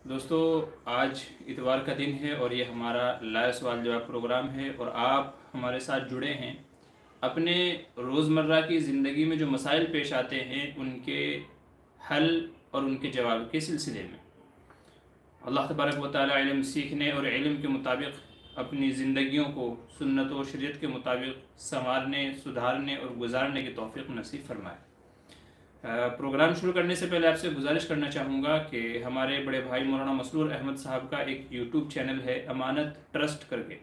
दोस्तों, आज इतवार का दिन है और ये हमारा लाइव सवाल जवाब प्रोग्राम है और आप हमारे साथ जुड़े हैं अपने रोज़मर्रा की ज़िंदगी में जो मसाइल पेश आते हैं उनके हल और उनके जवाब के सिलसिले में। अल्लाह तबारक व तआला इल्म सीखने और इल्म के मुताबिक अपनी ज़िंदगियों को सुन्नत व शरीयत के मुताबिक संवारने, सुधारने और गुजारने की तौफीक नसीब फरमाए। प्रोग्राम शुरू करने से पहले आपसे गुजारिश करना चाहूँगा कि हमारे बड़े भाई मौलाना मसरूर अहमद साहब का एक यूट्यूब चैनल है अमानत ट्रस्ट करके,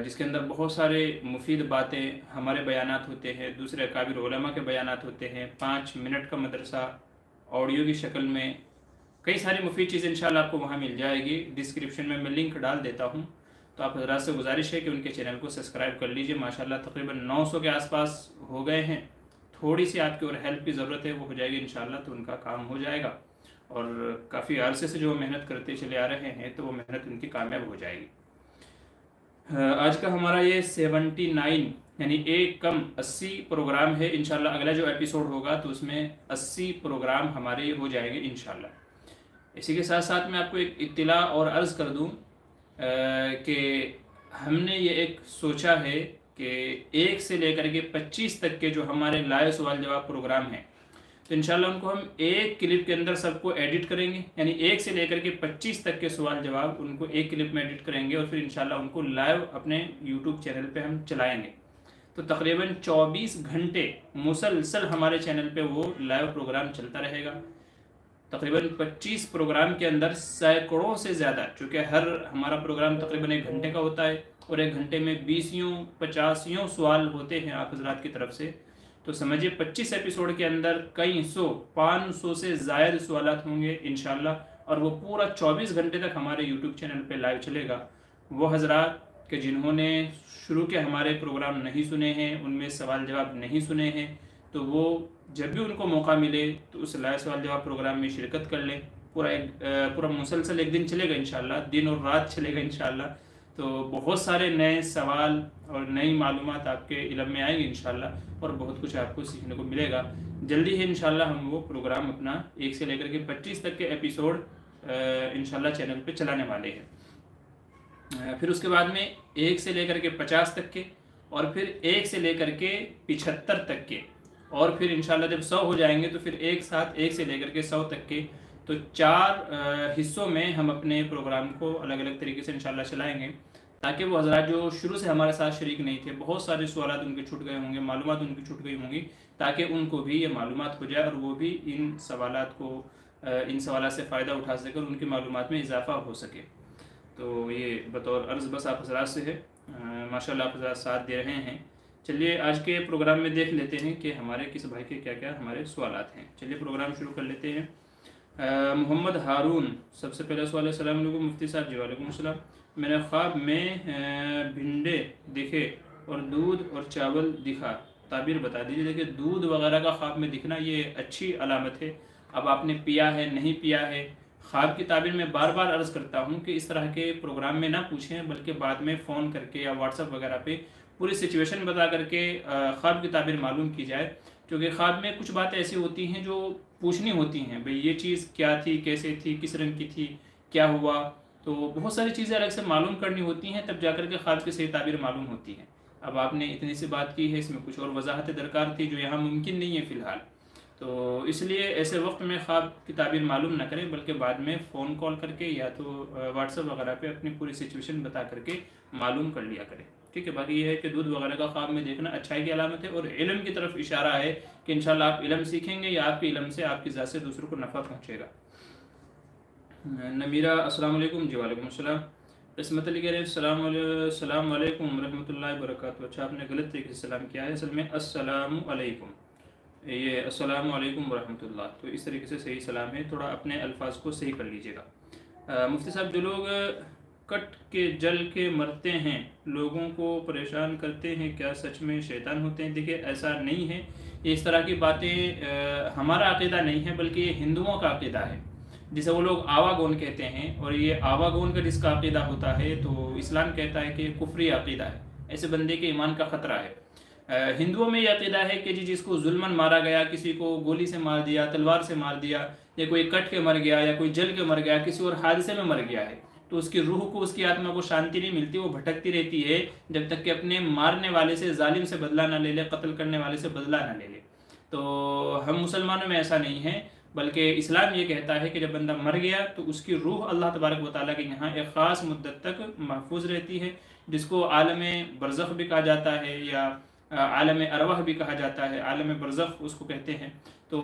जिसके अंदर बहुत सारे मुफीद बातें हमारे बयानात होते हैं, दूसरे अकाबिर उलमा के बयानात होते हैं। 5 मिनट का मदरसा ऑडियो की शक्ल में कई सारी मुफीद चीज़ें इंशाल्लाह आपको वहाँ मिल जाएगी। डिस्क्रिप्शन में मैं लिंक डाल देता हूँ, तो आप हज़रात से गुजारिश है कि उनके चैनल को सब्सक्राइब कर लीजिए। माशाल्लाह तकरीबन 900 के आसपास हो गए हैं। थोड़ी सी आपकी और हेल्प की ज़रूरत है, वो हो जाएगी इंशाल्लाह, तो उनका काम हो जाएगा। और काफ़ी अरसे से जो मेहनत करते चले आ रहे हैं तो वो मेहनत उनकी कामयाब हो जाएगी। आज का हमारा ये 79 यानी एक कम 80 प्रोग्राम है। इंशाल्लाह अगला जो एपिसोड होगा तो उसमें 80 प्रोग्राम हमारे हो जाएंगे इंशाल्लाह। इसी के साथ साथ मैं आपको एक इत्तिला और अर्ज़ कर दूं कि हमने ये एक सोचा है कि 1 से लेकर के 25 तक के जो हमारे लाइव सवाल जवाब प्रोग्राम हैं, तो इंशाल्लाह उनको हम एक क्लिप के अंदर सबको एडिट करेंगे। यानी 1 से लेकर के 25 तक के सवाल जवाब उनको एक क्लिप में एडिट करेंगे और फिर इंशाल्लाह उनको लाइव अपने यूट्यूब चैनल पे हम चलाएंगे। तो तकरीबन 24 घंटे मुसलसल हमारे चैनल पे वो लाइव प्रोग्राम चलता रहेगा। तकरीबन 25 प्रोग्राम के अंदर सैकड़ों से ज़्यादा, चूँकि हर हमारा प्रोग्राम तकरीबन 1 घंटे का होता है और 1 घंटे में 20-50 सवाल होते हैं आप हजरात की तरफ से, तो समझिए 25 एपिसोड के अंदर कई 500 से ज़ायद सवालात होंगे इंशाल्लाह। और वो पूरा 24 घंटे तक हमारे यूट्यूब चैनल पे लाइव चलेगा। वो हजरात के जिन्होंने शुरू के हमारे प्रोग्राम नहीं सुने हैं, उनमें सवाल जवाब नहीं सुने हैं, तो वो जब भी उनको मौका मिले तो उस लाइव सवाल जवाब प्रोग्राम में शिरकत कर लें। पूरा मुसलसल 1 दिन चलेगा इंशाल्लाह, दिन और रात चलेगा इंशाल्लाह। तो बहुत सारे नए सवाल और नई मालूमात आपके इल्म में आएंगे इंशाल्लाह और बहुत कुछ आपको सीखने को मिलेगा। जल्दी ही इंशाल्लाह हम वो प्रोग्राम अपना 1 से लेकर के 25 तक के एपिसोड इंशाल्लाह चैनल पे चलाने वाले हैं। फिर उसके बाद में 1 से लेकर के 50 तक के, और फिर 1 से लेकर के 75 तक के, और फिर इंशाल्लाह जब 100 हो जाएंगे तो फिर एक साथ 1 से लेकर के 100 तक के, तो 4 हिस्सों में हम अपने प्रोग्राम को अलग अलग तरीके से इंशाल्लाह चलाएंगे, ताकि वो हज़रात जो शुरू से हमारे साथ शरीक नहीं थे, बहुत सारे सवालात उनके छूट गए होंगे, मालूमात उनकी छूट गई होंगी, ताकि उनको भी ये मालूमात हो जाए और वो भी इन सवालात से फ़ायदा उठा सके और उनकी मालूमात में इजाफ़ा हो सके। तो ये बतौर अर्ज़ बस आप हज़रात से है। माशाल्लाह आप हज़रात साथ दे रहे हैं। चलिए आज के प्रोग्राम में देख लेते हैं कि हमारे किस भाई के क्या क्या हमारे सवालात हैं। चलिए प्रोग्राम शुरू कर लेते हैं। मोहम्मद हारून, सबसे पहला सवाल है। अस्सलाम वालेकुम मुफ्ती साहब जी। वालेकुम अस्सलाम। मैंने ख्वाब में भिंडे दिखे और दूध और चावल दिखा, ताबीर बता दीजिए। देखिए, दूध वगैरह का ख्वाब में दिखना ये अच्छी अलामत है। अब आपने पिया है नहीं पिया है, ख्वाब की ताबीर में बार बार अर्ज़ करता हूँ कि इस तरह के प्रोग्राम में ना पूछें, बल्कि बाद में फ़ोन करके या व्हाट्सअप वगैरह पे पूरी सिचुएशन बता करके ख्वाब की ताबीर मालूम की जाए। क्योंकि ख्वाब में कुछ बातें ऐसी होती हैं जो पूछनी होती हैं, भाई ये चीज़ क्या थी, कैसे थी, किस रंग की थी, क्या हुआ, तो बहुत सारी चीज़ें अलग से मालूम करनी होती हैं, तब जाकर के ख्वाब की सही ताबीर मालूम होती है। अब आपने इतनी सी बात की है, इसमें कुछ और वजाहत दरकार थी जो यहाँ मुमकिन नहीं है फ़िलहाल, तो इसलिए ऐसे वक्त में ख्वाब की ताबीर मालूम ना करें, बल्कि बाद में फ़ोन कॉल करके या तो व्हाट्सअप वगैरह पे अपनी पूरी सिचुएशन बता करके मालूम कर लिया करें। ठीक है। बाकी ये है कि दूध वगैरह का ख्वाब में देखना अच्छाई की अलामत है और इल्म की तरफ इशारा है कि इंशाल्लाह आप इल्म सीखेंगे या आपके इल्म से आपकी ज़ात से दूसरों को नफ़ा पहुँचेगा। नमीरा, अस्सलाम वालेकुम जी। वालेकुम अस्सलाम। इसमत अली कह रहे हैं अस्सलाम वालेकुम रहमतुल्लाहि व बरकातुहू। अच्छा, आपने गलत तरीके से सलाम किया है, असल में अस्सलामु अलैकुम, ये अस्सलामु अलैकुम रहमतुल्लाह, तो इस तरीके से सही सलाम है। थोड़ा अपने अल्फाज को सही कर लीजिएगा। मुफ्ती साहब, जो लोग कट के जल के मरते हैं, लोगों को परेशान करते हैं, क्या सच में शैतान होते हैं? देखिए, ऐसा नहीं है। ये इस तरह की बातें हमारा अक़ीदा नहीं है, बल्कि ये हिंदुओं का अक़ीदा है, जिसे वो लोग आवागोन कहते हैं। और ये आवागोन का जिसका अक़ीदा होता है तो इस्लाम कहता है कि कुफ्री अक़ीदा है, ऐसे बंदे के ईमान का ख़तरा है। हिंदुओं में यह अक़ीदा है कि जिसको जुल्मन मारा गया, किसी को गोली से मार दिया, तलवार से मार दिया, या कोई कट के मर गया या कोई जल के मर गया, किसी और हादसे में मर गया है, तो उसकी रूह को, उसकी आत्मा को शांति नहीं मिलती, वो भटकती रहती है जब तक कि अपने मारने वाले से, जालिम से बदला ना ले ले, कत्ल करने वाले से बदला ना ले ले। तो हम मुसलमानों में ऐसा नहीं है, बल्कि इस्लाम ये कहता है कि जब बंदा मर गया तो उसकी रूह अल्लाह तबारक व तआला के यहाँ एक ख़ास मुद्दत तक महफूज रहती है, जिसको आलम बरज़ख भी कहा जाता है या आलम अरवाह भी कहा जाता है, आलम बरज़ख उसको कहते हैं। तो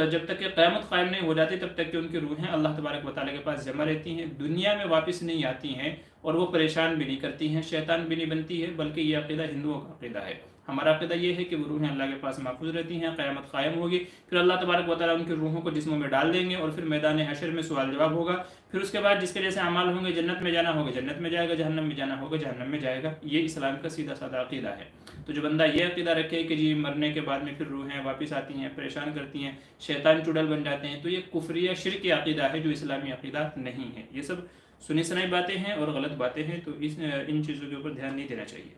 जब तक कि क़यामत कायम नहीं हो जाती तब तक कि उनकी रूहें अल्लाह तबारक व तआला के पास जमा रहती हैं, दुनिया में वापस नहीं आती हैं और वो परेशान भी नहीं करती हैं, शैतान भी नहीं बनती है, बल्कि ये अक़ीदा हिंदुओं का अक़ीदा है। हमारा अक़ीदा ये है कि वो रूहें अल्लाह के पास महफूज रहती हैं, क़यामत कायम होगी, फिर अल्लाह तबारक व तआला उनकी रूहों को जिस्मों में डाल देंगे और फिर मैदान हशर में सवाल जवाब होगा। फिर उसके बाद जिसके जैसे अमाल होंगे, जन्नत में जाना होगा जन्नत में जाएगा, जहन्नम में जाना होगा जहन्नम में जाएगा। ये इस्लाम का सीधा साधा अक़ीदा है। तो जो बंदा ये अक़ीदा रखे कि जी मरने के बाद में फिर रूहें वापस आती हैं, परेशान करती हैं, शैतान चुड़ैल बन जाते हैं, तो ये कुफ्रिया शिरकी अक़ीदा है जो इस्लामी अक़ीदा नहीं है। ये सब सुनी सुनाई बातें हैं और गलत बातें हैं, तो इन चीज़ों के ऊपर ध्यान नहीं देना चाहिए।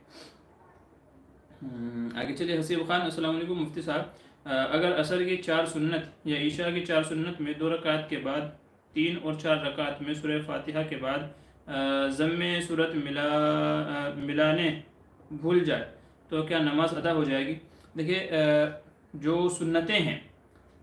आगे चलिए। हसीब खान, अस्सलाम वालेकुम मुफ्ती साहब, अगर असर की 4 सुन्नत या ईशा की 4 सुन्नत में 2 रकात के बाद 3 और 4 रकात में सूरह फातिहा के बाद ज़म्मे सूरत मिलाने भूल जाए तो क्या नमाज अदा हो जाएगी? देखिए, जो सुन्नतें हैं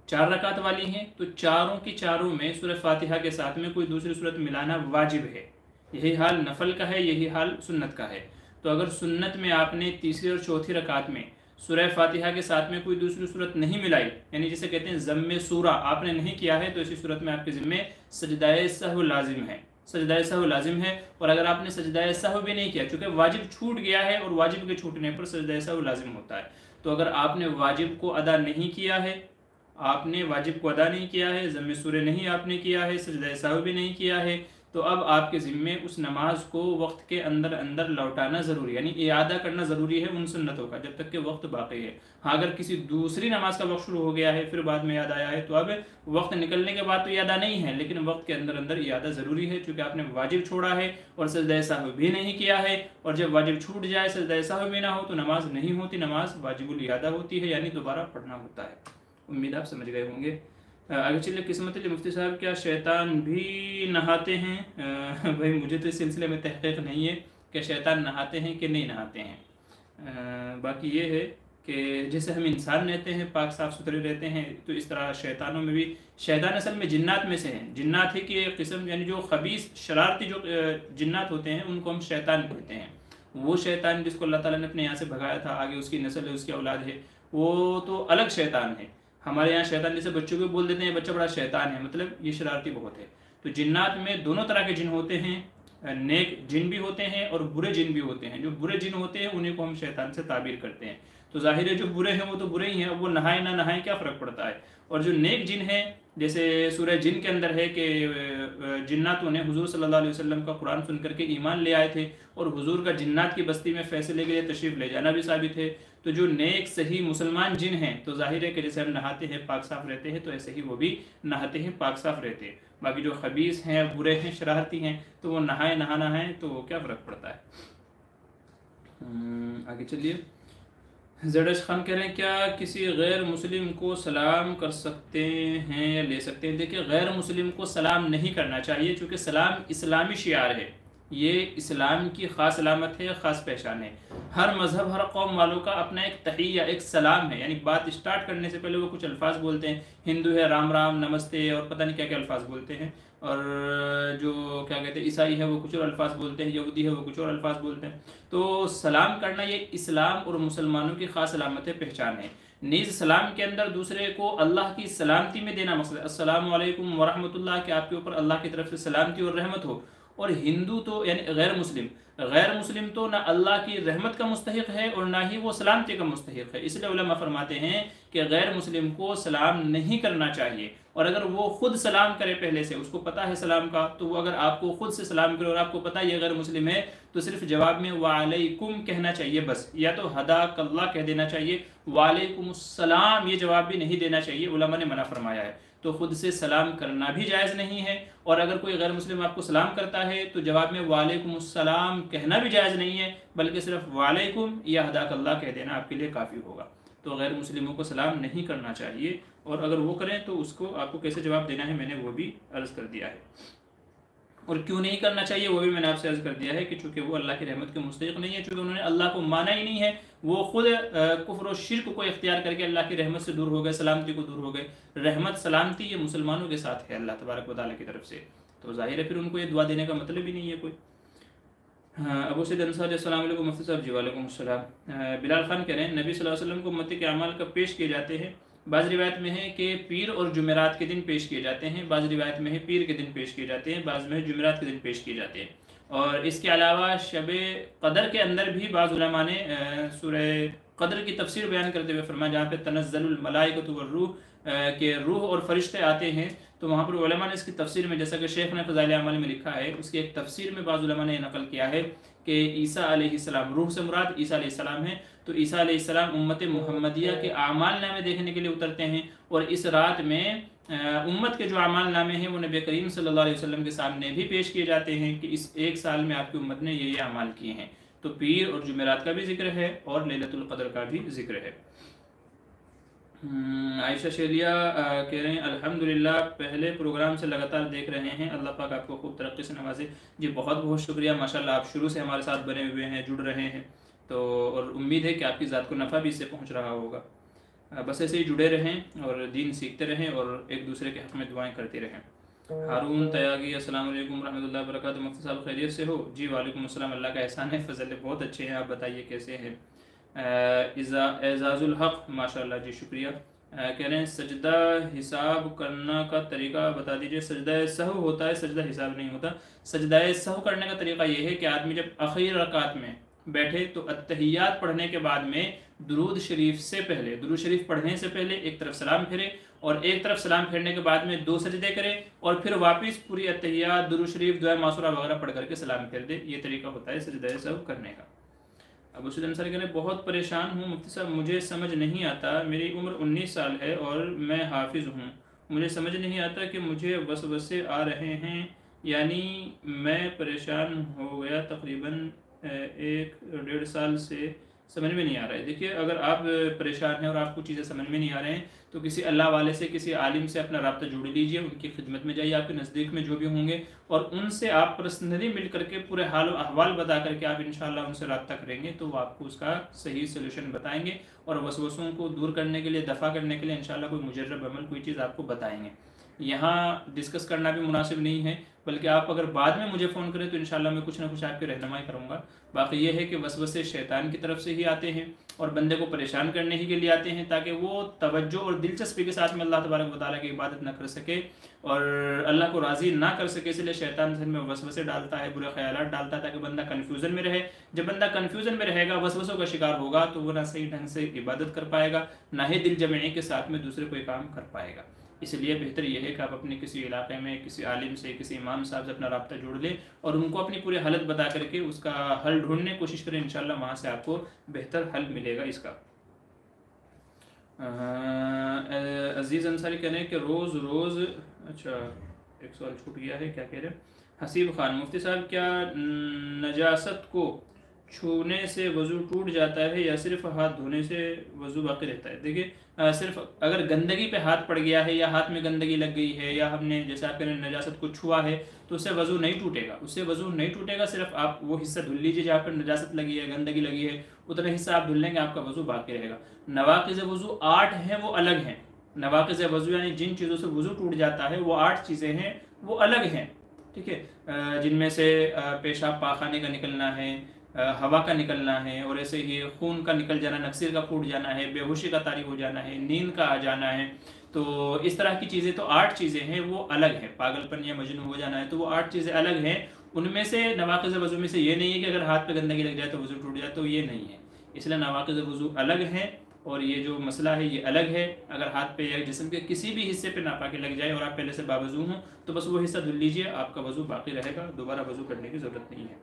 4 रकात वाली हैं, तो चारों की चारों में सूरह फातिहा के साथ में कोई दूसरी सूरत मिलाना वाजिब है। यही हाल नफल का है, यही हाल सुन्नत का है। तो अगर सुन्नत में आपने तीसरी और चौथी रकात में सूरह फातिहा के साथ में कोई दूसरी सूरत नहीं मिलाई, यानी जिसे कहते हैं ज़म्मे सूरा, आपने नहीं किया है, तो इसी सूरत में आपके ज़िम्मे सजदाए सहव लाजिम है, सजदाए सहव लाजिम है। और अगर आपने सजदाए सहव भी नहीं किया, चूँकि वाजिब छूट गया है और वाजिब के छूटने पर सजदाए सहव लाजिम होता है, तो अगर आपने वाजिब को अदा नहीं किया है, आपने वाजिब को अदा नहीं किया है, ज़म्मे सूरे नहीं आपने किया है, सजदाए सहव भी नहीं किया है, तो अब आपके ज़िम्मे उस नमाज को वक्त के अंदर अंदर लौटाना ज़रूरी, यानी इयादा करना ज़रूरी है उन सुन्नतों का, जब तक कि वक्त बाकी है। हाँ, अगर किसी दूसरी नमाज का वक्त शुरू हो गया है, फिर बाद में याद आया है, तो अब वक्त निकलने के बाद तो इयादा नहीं है, लेकिन वक्त के अंदर अंदर इयादा ज़रूरी है, क्योंकि आपने वाजिब छोड़ा है और सजदा सहव भी नहीं किया है। और जब वाजिब छूट जाए, सजदा सहव भी ना हो, तो नमाज नहीं होती, नमाज वाजिबुल इयादा होती है, यानी दोबारा पढ़ना होता है। उम्मीद आप समझ गए होंगे। आगे चलिए। किस्मत मुफ्ती साहब, क्या शैतान भी नहाते हैं? भाई मुझे तो इस सिलसिले में तहक़ीक़ नहीं है कि शैतान नहाते हैं कि नहीं नहाते हैं। बाकी ये है कि जैसे हम इंसान रहते हैं, पाक साफ़ सुथरे रहते हैं, तो इस तरह शैतानों में भी, शैतान असल में जिन्नात में से हैं। जिन्नात है कि एक किस्म, यानी जो खबीस शरारती जो जिन्नात होते हैं उनको हम शैतान कहते हैं। वो शैतान जिसको अल्लाह ताला ने अपने यहाँ से भगाया था, आगे उसकी नस्ल है, उसकी औलाद है, वो तो अलग शैतान है। हमारे यहाँ शैतान जैसे बच्चों को बोल देते हैं बच्चा बड़ा शैतान है, मतलब ये शरारती बहुत है। तो जिन्नात में दोनों तरह के जिन होते हैं, नेक जिन भी होते हैं और बुरे जिन भी होते हैं। जो बुरे जिन होते हैं उन्हीं को हम शैतान से ताबीर करते हैं। तो जाहिर है जो बुरे हैं वो तो बुरे ही हैं, वो नहाए ना नहाए क्या फ़र्क पड़ता है। और जो नेक जिन हैं, जैसे सूरह जिन के अंदर है कि जिन्नातों ने हुजूर सल्लल्लाहु अलैहि वसल्लम का कुरान सुन करके ईमान ले आए थे और हुजूर का जिन्नात की बस्ती में फ़ैसले के लिए तशरीफ़ ले जाना भी साबित है। तो जो नेक सही मुसलमान जिन हैं, तो जाहिर है कि जैसे हम नहाते हैं पाक साफ़ रहते हैं, तो ऐसे ही वो भी नहाते हैं पाक साफ़ रहते हैं। बाकी जो खबीस हैं, बुरे हैं, शरारती हैं, तो वो नहाए नहा नहाए तो क्या फ़र्क पड़ता है। आगे चलिए। जडश खान कह रहे हैं, क्या किसी गैर मुस्लिम को सलाम कर सकते हैं या ले सकते हैं? देखिए, गैर मुस्लिम को सलाम नहीं करना चाहिए, क्योंकि सलाम इस्लामी शियार है, ये इस्लाम की ख़ास अलामत है, ख़ास पहचान है। हर मज़हब, हर कौम वालों का अपना एक तहिया, एक सलाम है, यानी बात स्टार्ट करने से पहले वो कुछ अल्फाज बोलते हैं। हिंदू है राम राम, नमस्ते और पता नहीं क्या क्या अल्फाज बोलते हैं, और जो क्या कहते हैं ईसाई है वो कुछ और अल्फाज बोलते हैं, यहूदी है वो कुछ और अल्फाज बोलते हैं। तो सलाम करना ये इस्लाम और मुसलमानों की ख़ास अलामत है, पहचान है। नीज़ सलाम के अंदर दूसरे को अल्लाह की सलामती में देना मकसद है। अस्सलामु अलैकुम व रहमतुल्लाह, कि आपके ऊपर अल्लाह की तरफ से सलामती और रहमत हो। और हिंदू तो यानी गैर मुस्लिम तो ना अल्लाह की रहमत का मुस्तहिक है और ना ही वो सलामती का मुस्तहिक है। इसलिए उलमा फरमाते हैं कि गैर मुस्लिम को सलाम नहीं करना चाहिए। और अगर वो खुद सलाम करे, पहले से उसको पता है सलाम का, तो वो अगर आपको खुद से सलाम करे और आपको पता है ये गैर मुस्लिम है, तो सिर्फ जवाब में वालेकुम कहना चाहिए बस, या तो हदाकल्लाह कह देना चाहिए, वालेकुमुस्सलाम ये जवाब भी नहीं देना चाहिए, उलमा ने मना फरमाया है। तो खुद से सलाम करना भी जायज़ नहीं है, और अगर कोई गैर मुस्लिम आपको सलाम करता है तो जवाब में वालेकुमुस्सलाम कहना भी जायज़ नहीं है, बल्कि सिर्फ वालेकुम या हदाकल्लाह कह देना आपके लिए काफ़ी होगा। तो गैर मुस्लिमों को सलाम नहीं करना चाहिए और अगर वो करें तो उसको आपको कैसे जवाब देना है मैंने वो भी अर्ज़ कर दिया है, और क्यों नहीं करना चाहिए वो भी मैंने आपसे अर्ज़ कर दिया है कि चूँकि वो अल्लाह की रहमत के मुस्तहिक़ नहीं है, चूँकि उन्होंने अल्लाह को माना ही नहीं है, वो खुद कुफ्र और शिर्क को इख्तियार करके अल्लाह की रहमत से दूर हो गए, सलामती को दूर हो गए। रहमत सलामती ये मुसलमानों के साथ है अल्लाह तबारक व तआला की तरफ से, तो ज़ाहिर है फिर उनको ये दुआ देने का मतलब ही नहीं है कोई। हाँ, अबू सैद अंसारी अस्सलाम वालेकुम मुफ्ती साहब जी। वालेकुम अस्सलाम। बिलाल खान कह रहे हैं नबी सल्लल्लाहु अलैहि वसल्लम को उम्मती के अमाल कब पेश किए जाते हैं? बाज़ रिवायत में है कि पीर और जुमेरात के दिन पेश किए जाते हैं, बाज़ रिवायत में है पीर के दिन पेश किए जाते हैं, बाज़ में है जुमेरात के दिन पेश किए जाते हैं। और इसके अलावा शब क़दर के अंदर भी बाज़ उलमा ने सूरह क़दर की तफसीर बयान करते हुए फरमाया जहाँ पे तनज़्ज़लुल मलाइकतु वर्रूह के रूह और फरिश्ते आते हैं, तो वहाँ पर उलमा ने इसकी तफसीर में, जैसा कि शेख ने फ़ज़ाइल अमाल में लिखा है, उसकी एक तफसीर में बाज़ उलमा ने नकल किया है कि ईसा अलैहिस्सलाम, रूह से मुराद ईसा अलैहिस्सलाम है, तो ईसा अलैहिस्सलाम उम्मत मुहम्मदिया के आमाल नामे देखने के लिए उतरते हैं, और इस रात में उम्मत के जो आमाल नामे हैं वो नबी करीम सल्लल्लाहु अलैहि वसल्लम के सामने भी पेश किए जाते हैं कि इस एक साल में आपकी उम्मत ने ये अमाल किए हैं। तो पीर और जुमेरात का भी जिक्र है और लैलतुल क़द्र का भी जिक्र है। आयशा शेलिया कह रहे हैं अल्हम्दुलिल्लाह पहले प्रोग्राम से लगातार देख रहे हैं, अल्लाह पाक आपको खूब तरक्की से नवाजे। जी बहुत बहुत शुक्रिया, माशाल्लाह आप शुरू से हमारे साथ बने हुए हैं, जुड़ रहे हैं, तो और उम्मीद है कि आपकी ज़ात को नफ़ा भी इससे पहुँच रहा होगा। बस ऐसे ही जुड़े रहें और दीन सीखते रहें और एक दूसरे के हक़ में दुआएँ करते रहें। हारून तयागी अस्सलाम वालेकुम रहमतुल्लाहि व बरकातुहू। मुफ्ती साहब खैरियत से हो? जी वालेकुम अस्सलाम, अल्लाह का एहसान है, फ़ज़ल है, बहुत अच्छे हैं, आप बताइए कैसे हैं? एजाज़ुल हक़ माशाल्लाह जी शुक्रिया। कह रहे हैं सजदा हिसाब करना का तरीका बता दीजिए। सजदा सहव होता है, सजदा हिसाब नहीं होता। सजदा सहव करने का तरीका यह है कि आदमी जब आखिरी रकात में बैठे तो अत्तहियात पढ़ने के बाद में दुरूद शरीफ से पहले, दुरूद शरीफ पढ़ने से पहले एक तरफ सलाम फेरे और एक तरफ सलाम फेरने के बाद में 2 सजदे करे और फिर वापस पूरी अत्तहियात, दुरूद शरीफ, दुआ मासूरा वगैरह पढ़ करके सलाम फेर दे। ये तरीका होता है सजदा सहव करने का। अबू सैद अंसारी कहने बहुत परेशान हूँ मुफ्ती साहब, मुझे समझ नहीं आता, मेरी उम्र 19 साल है और मैं हाफिज़ हूँ, मुझे समझ नहीं आता कि मुझे वसवसे आ रहे हैं, यानी मैं परेशान हो गया तकरीबन 1-1.5 साल से, समझ में नहीं आ रहा है। देखिए अगर आप परेशान हैं और आपको चीज़ें समझ में नहीं आ रहे हैं तो किसी अल्लाह वाले से, किसी आलिम से अपना राब्ता जोड़ लीजिए, उनकी खिदमत में जाइए, आपके नज़दीक में जो भी होंगे, और उनसे आप पर्सनली मिल करके पूरे हाल अहवाल बता करके आप इंशाअल्लाह उनसे राब्ता करेंगे तो वो आपको उसका सही सोल्यूशन बताएंगे और वसवसों को दूर करने के लिए, दफ़ा करने के लिए इंशाअल्लाह कोई मुजर्रब अमल, कोई चीज़ आपको बताएंगे। यहाँ डिस्कस करना भी मुनासिब नहीं है, बल्कि आप अगर बाद में मुझे फ़ोन करें तो इंशाल्लाह मैं कुछ ना कुछ आपकी रहनुमाई करूँगा। बाकी ये है कि वसवसे शैतान की तरफ से ही आते हैं और बंदे को परेशान करने ही के लिए आते हैं ताकि वो तवज्जो और दिलचस्पी के साथ में अल्लाह तबारक व तआला की इबादत ना कर सके और अल्लाह को राज़ी ना कर सके, इसलिए शैतान जहन में वसवसे डालता है, बुरे ख्यालात डालता है ताकि बंदा कन्फ्यूज़न में रहे। जब बंदा कन्फ्यूज़न में रहेगा, वसवसों का शिकार होगा तो वो ना सही ढंग से इबादत कर पाएगा, ना ही दिल जमाई के साथ में दूसरे कोई काम कर पाएगा। इसलिए बेहतर यह है कि आप अपने किसी इलाके में किसी आलिम से, किसी इमाम साहब से अपना राब्ता जोड़ लें और उनको अपनी पूरी हालत बता करके उसका हल ढूंढने की कोशिश करें, इंशाल्लाह वहाँ से आपको बेहतर हल मिलेगा इसका। अजीज़ अंसारी कह रहे हैं कि रोज़ अच्छा एक सवाल छूट गया है, क्या कह रहे हैं? हसीब खान, मुफ्ती साहब क्या नजासत को छूने से वज़ू टूट जाता है या सिर्फ हाथ धोने से वज़ू बाकी रहता है? देखिए सिर्फ अगर गंदगी पे हाथ पड़ गया है या हाथ में गंदगी लग गई है या हमने जैसे आपके नजासत को छुआ है तो उससे वज़ू नहीं टूटेगा, उससे वज़ू नहीं टूटेगा। सिर्फ आप वो हिस्सा धुल लीजिए जहाँ पर नजासत लगी है, गंदगी लगी है, उतना हिस्सा आप धुल लेंगे, आपका वज़ू बाकी रहेगा। नवाक़िज़ वज़ू 8 हैं, वो अलग हैं। नवाक़िज़ वज़ू यानी जिन चीज़ों से वज़ू टूट जाता है वो 8 चीज़ें हैं, वो अलग हैं, ठीक है। जिनमें से पेशाब पाखाने का निकलना है, हवा का निकलना है, और ऐसे ही खून का निकल जाना, नक्सीर का फूट जाना है, बेहोशी का तारी हो जाना है, नींद का आ जाना है। तो इस तरह की चीज़ें तो 8 चीज़ें हैं, वो अलग हैं। पागलपन या मजनू हो जाना है तो वो 8 चीज़ें अलग हैं। उनमें से नवाक़िज़ वज़ू में से ये नहीं है कि अगर हाथ पे गंदगी लग जाए तो वज़ू टूट जाए, तो ये नहीं है। इसलिए नवाक़िज़ वज़ू अलग हैं और ये जो मसला है ये अलग है। अगर हाथ पे या जिस्म के किसी भी हिस्से पे नापाकी लग जाए और आप पहले से बावज़ू हों तो बस वो हिस्सा धुल लीजिए, आपका वज़ू बाकी रहेगा, दोबारा वज़ू करने की ज़रूरत नहीं है।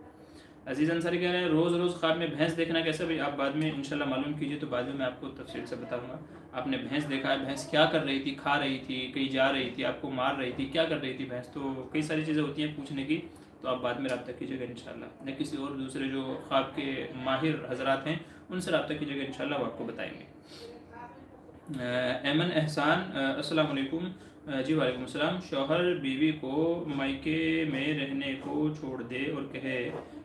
अजीज़ अंसारी कह रहे हैं रोज़ ख्वाब में भैंस देखना कैसे? भाई आप बाद में इंशाल्लाह मालूम कीजिए तो बाद में मैं आपको तफसील से बताऊंगा। आपने भैंस देखा है, भैंस क्या कर रही थी? खा रही थी, कहीं जा रही थी, आपको मार रही थी, क्या कर रही थी भैंस? तो कई सारी चीज़ें होती हैं पूछने की, तो आप बाद में रब्ता कीजिएगा इंशाल्लाह। न किसी और दूसरे जो ख्वाब के माहिर हजरात हैं उनसे रब्ता कीजिएगा, इंशाल्लाह वो आपको बताएंगे। एमन एहसान अस्सलाम वालेकुम। जी वालेकुम अस्सलाम। शौहर बीवी को मायके में रहने को छोड़ दे और कहे